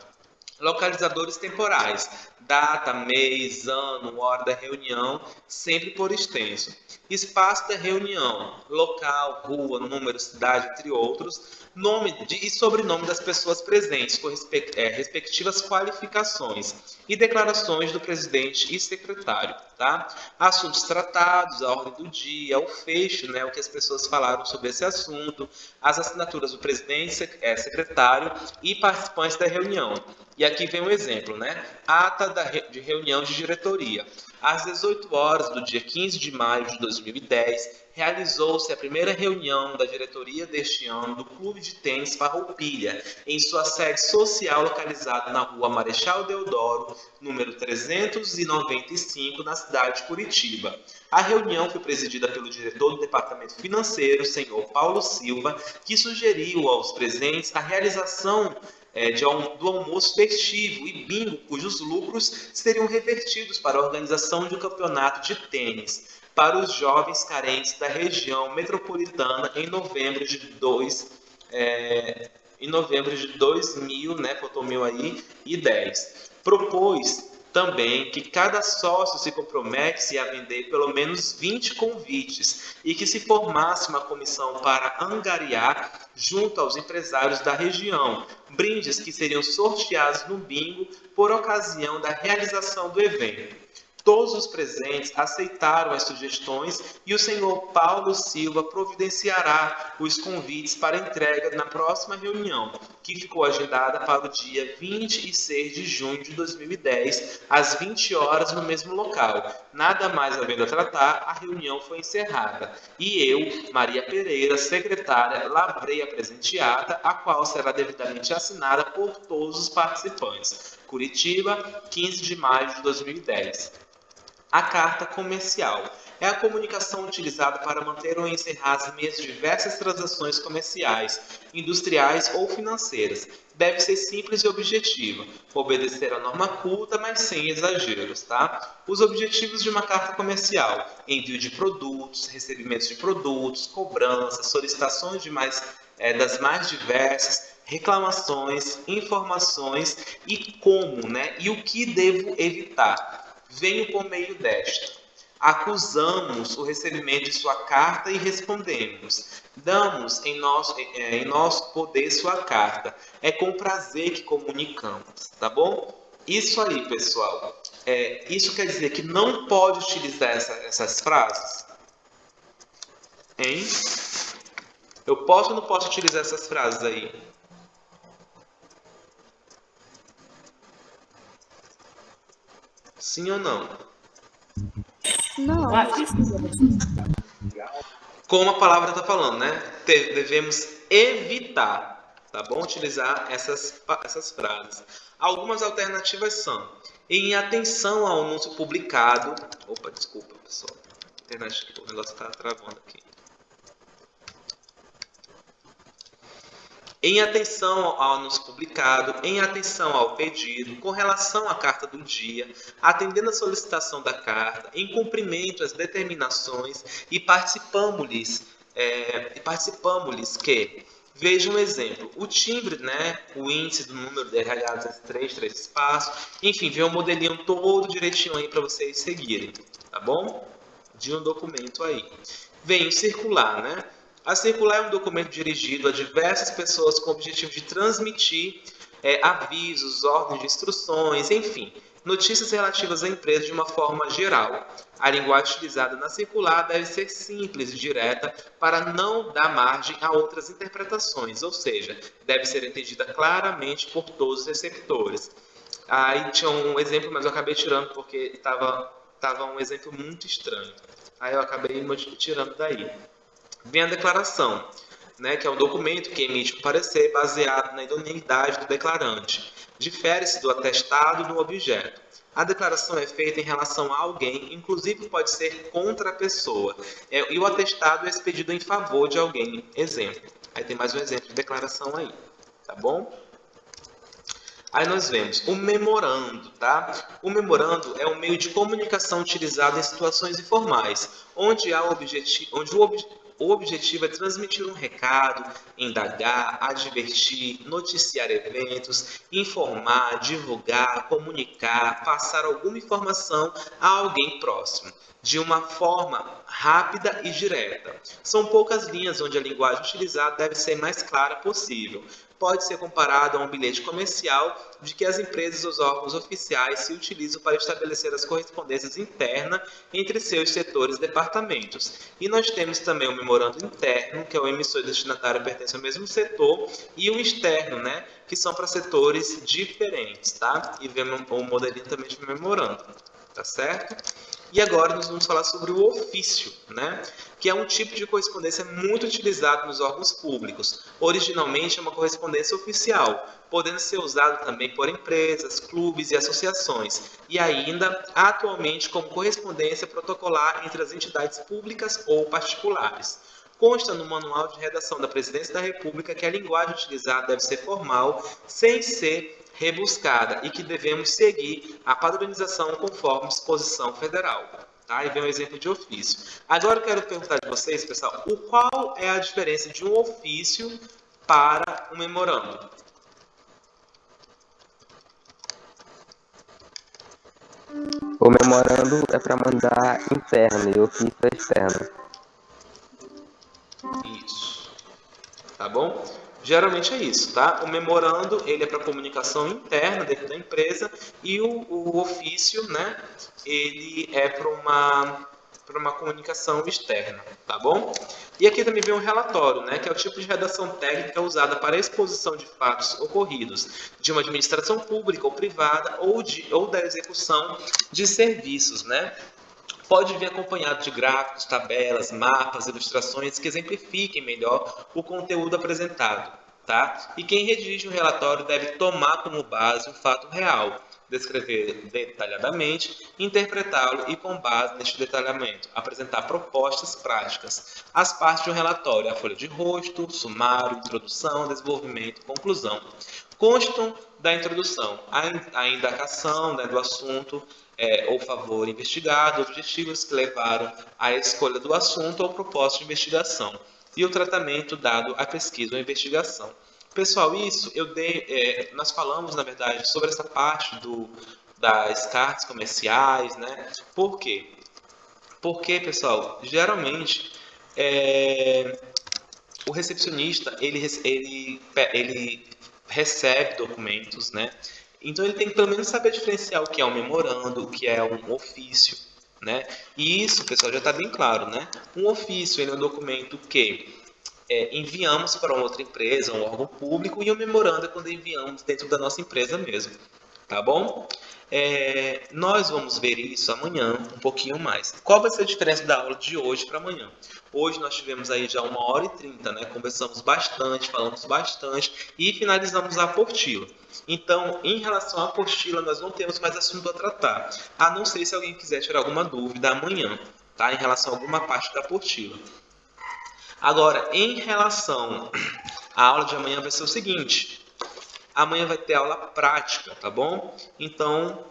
Localizadores temporais, data, mês, ano, hora da reunião, sempre por extenso. Espaço da reunião, local, rua, número, cidade, entre outros. Nome e sobrenome das pessoas presentes, com respectivas qualificações e declarações do presidente e secretário, tá? Assuntos tratados, a ordem do dia, o fecho, né, o que as pessoas falaram sobre esse assunto, as assinaturas do presidente, secretário e participantes da reunião. E aqui vem um exemplo, né? Ata de reunião de diretoria. Às 18 horas do dia 15 de maio de 2010, realizou-se a primeira reunião da diretoria deste ano do Clube de Tênis Farroupilha, em sua sede social localizada na rua Marechal Deodoro, número 395, na cidade de Curitiba. A reunião foi presidida pelo diretor do Departamento Financeiro, senhor Paulo Silva, que sugeriu aos presentes a realização do almoço festivo e bingo, cujos lucros seriam revertidos para a organização de um campeonato de tênis para os jovens carentes da região metropolitana em novembro de 2000, né, fotomil aí, e 10. Propôs Também que cada sócio se compromete a vender pelo menos 20 convites e que se formasse uma comissão para angariar, junto aos empresários da região, brindes que seriam sorteados no bingo por ocasião da realização do evento. Todos os presentes aceitaram as sugestões e o senhor Paulo Silva providenciará os convites para entrega na próxima reunião, que ficou agendada para o dia 26 de junho de 2010, às 20 horas no mesmo local. Nada mais havendo a tratar, a reunião foi encerrada. E eu, Maria Pereira, secretária, lavrei a presente ata, a qual será devidamente assinada por todos os participantes. Curitiba, 15 de maio de 2010. A carta comercial é a comunicação utilizada para manter ou encerrar as meias diversas transações comerciais, industriais ou financeiras. Deve ser simples e objetiva, obedecer à norma culta, mas sem exageros, tá? Os objetivos de uma carta comercial: envio de produtos, recebimentos de produtos, cobranças, solicitações das mais diversas, reclamações, informações e como, né? E o que devo evitar. Venho por meio desta. Acusamos o recebimento de sua carta e respondemos. Damos em nosso poder sua carta. É com prazer que comunicamos, tá bom? Isso aí, pessoal. Isso quer dizer que não pode utilizar essas frases? Hein? Eu posso ou não posso utilizar essas frases aí? Sim ou não? Não. Como a palavra está falando, né? Devemos evitar, tá bom? Utilizar essas frases. Algumas alternativas são: em atenção ao anúncio publicado. Opa, desculpa, pessoal. O negócio está travando aqui. Em atenção ao anúncio publicado, em atenção ao pedido, com relação à carta do dia, atendendo a solicitação da carta, em cumprimento às determinações e participamos-lhes que, veja um exemplo, o timbre, né, o índice do número de RH 3 espaços, enfim, vê um modelinho todo direitinho aí para vocês seguirem, tá bom? De um documento aí. Vem o circular, né? A circular é um documento dirigido a diversas pessoas com o objetivo de transmitir avisos, ordens de instruções, enfim, notícias relativas à empresa de uma forma geral. A linguagem utilizada na circular deve ser simples e direta para não dar margem a outras interpretações, ou seja, deve ser entendida claramente por todos os receptores. Aí tinha um exemplo, mas eu acabei tirando porque estava um exemplo muito estranho. Aí eu acabei tirando daí. Vem a declaração, né, que é um documento que emite um parecer baseado na idoneidade do declarante. Difere-se do atestado no objeto. A declaração é feita em relação a alguém, inclusive pode ser contra a pessoa. E o atestado é expedido em favor de alguém. Exemplo. Aí tem mais um exemplo de declaração aí, tá bom? Aí nós vemos o memorando, tá? O memorando é um meio de comunicação utilizado em situações informais, onde o objetivo é transmitir um recado, indagar, advertir, noticiar eventos, informar, divulgar, comunicar, passar alguma informação a alguém próximo, de uma forma rápida e direta. São poucas linhas onde a linguagem utilizada deve ser mais clara possível. Pode ser comparado a um bilhete comercial de que as empresas ou os órgãos oficiais se utilizam para estabelecer as correspondências internas entre seus setores e departamentos. E nós temos também o memorando interno, que é o emissor e destinatário pertence ao mesmo setor, e o externo, né, que são para setores diferentes, tá? E vemos o modelinho também de memorando, tá certo? E agora nós vamos falar sobre o ofício, né? Que é um tipo de correspondência muito utilizado nos órgãos públicos. Originalmente é uma correspondência oficial, podendo ser usado também por empresas, clubes e associações, e ainda atualmente como correspondência protocolar entre as entidades públicas ou particulares. Consta no Manual de Redação da Presidência da República que a linguagem utilizada deve ser formal, sem ser rebuscada, e que devemos seguir a padronização conforme disposição federal. Tá? E vem um exemplo de ofício. Agora eu quero perguntar de vocês, pessoal, qual é a diferença de um ofício para um memorando? O memorando é para mandar interno e o ofício é externo. Isso. Tá bom? Geralmente é isso, tá? O memorando, ele é para comunicação interna dentro da empresa e o ofício, né? Ele é para uma comunicação externa, tá bom? E aqui também vem um relatório, né? Que é o tipo de redação técnica usada para a exposição de fatos ocorridos de uma administração pública ou privada ou da execução de serviços, né? Pode vir acompanhado de gráficos, tabelas, mapas, ilustrações que exemplifiquem melhor o conteúdo apresentado, tá? E quem redige um relatório deve tomar como base um fato real, descrever detalhadamente, interpretá-lo e, com base neste detalhamento, apresentar propostas práticas. As partes de um relatório, a folha de rosto, sumário, introdução, desenvolvimento, conclusão. Constam da introdução, a indagação, né, do assunto, ou favor investigado, objetivos que levaram à escolha do assunto ou propósito de investigação, e o tratamento dado à pesquisa ou investigação. Pessoal, isso nós falamos, na verdade, sobre essa parte das cartas comerciais, né? Por quê? Porque, pessoal, geralmente o recepcionista ele recebe documentos, né? Então ele tem que pelo menos saber diferenciar o que é um memorando, o que é um ofício, né? E isso, pessoal, já está bem claro, né? Um ofício ele é um documento que enviamos para uma outra empresa, um órgão público, e um memorando é quando enviamos dentro da nossa empresa mesmo, tá bom? Nós vamos ver isso amanhã um pouquinho mais. Qual vai ser a diferença da aula de hoje para amanhã? Hoje nós tivemos aí já 1h30, né? Conversamos bastante, falamos bastante e finalizamos a apostila. Então, em relação à apostila, nós não temos mais assunto a tratar, a não ser se alguém quiser tirar alguma dúvida amanhã, tá? Em relação a alguma parte da apostila. Agora, em relação à aula de amanhã, vai ser o seguinte: amanhã vai ter aula prática, tá bom? Então,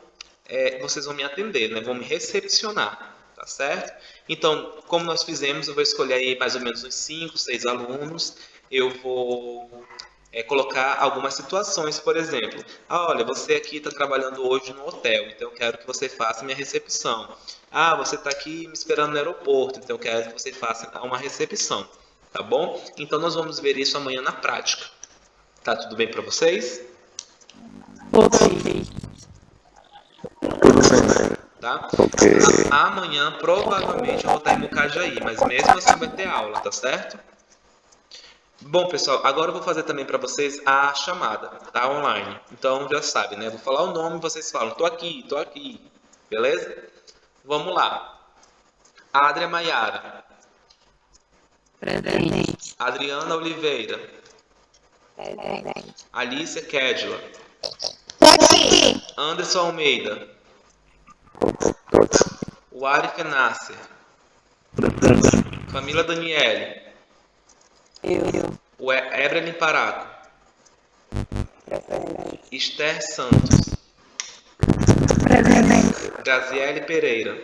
vocês vão me atender, né? Vão me recepcionar, tá certo? Então, como nós fizemos, eu vou escolher aí mais ou menos uns 5, 6 alunos. Eu vou colocar algumas situações, por exemplo. Olha, você aqui está trabalhando hoje no hotel, então eu quero que você faça minha recepção. Você está aqui me esperando no aeroporto, então eu quero que você faça uma recepção, tá bom? Então nós vamos ver isso amanhã na prática. Tá tudo bem para vocês? Tá? Amanhã provavelmente eu vou estar em Mucajaí, mas mesmo assim vai ter aula, tá certo? Bom, pessoal, agora eu vou fazer também para vocês a chamada, tá? Online. Então já sabe, né? Vou falar o nome e vocês falam, tô aqui, beleza? Vamos lá. Adria Maiara. Presente. Adriana Oliveira. Presente. Alicia Kedla. Aqui. Anderson Almeida. Wari Fenasser. Camila Daniele. Ebrelin Paraco. Esther Santos. Presente. Graziele Pereira.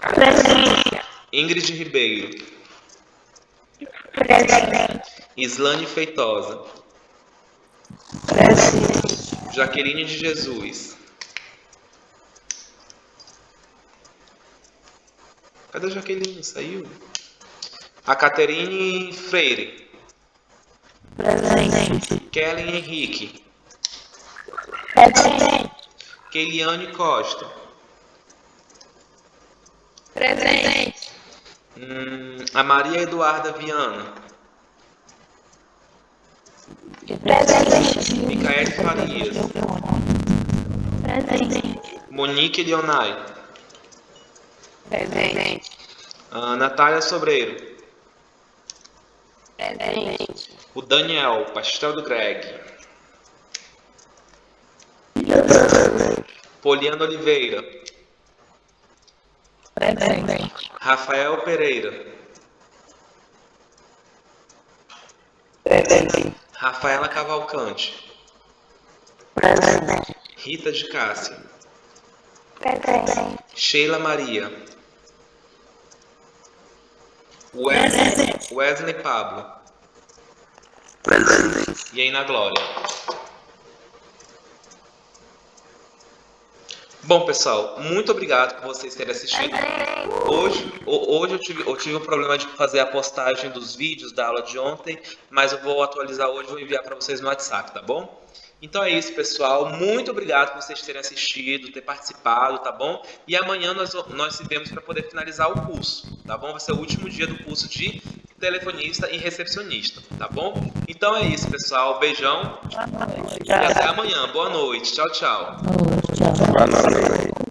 Presente. Ingrid Ribeiro. Presente. Islane Feitosa. Presente. Jaqueline de Jesus. Cadê a Jaqueline? Saiu? A Caterine Freire. Presente. Kellen Henrique. Presente. Keiliane Costa. Presente. A Maria Eduarda Viana. Presente. Micaele Farias. Presente. Monique Leonai. Presente. Natália Sobreiro. Presente. O Daniel, Pastel do Greg. Poliana Oliveira. Presente. Rafael Pereira. Presente. Rafaela Cavalcante. Presente. Rita de Cássia. Presente. Sheila Maria. Wesley Pablo. Presente. E aí na Glória. Bom, pessoal, muito obrigado por vocês terem assistido. Hoje eu tive um problema de fazer a postagem dos vídeos da aula de ontem, mas eu vou atualizar hoje e vou enviar para vocês no WhatsApp, tá bom? Então é isso, pessoal. Muito obrigado por vocês terem assistido, ter participado, tá bom? E amanhã nós se vemos para poder finalizar o curso, tá bom? Vai ser o último dia do curso de telefonista e recepcionista, tá bom? Então é isso, pessoal. Beijão. E até amanhã. Boa noite. Tchau, tchau. Tchau. Boa noite.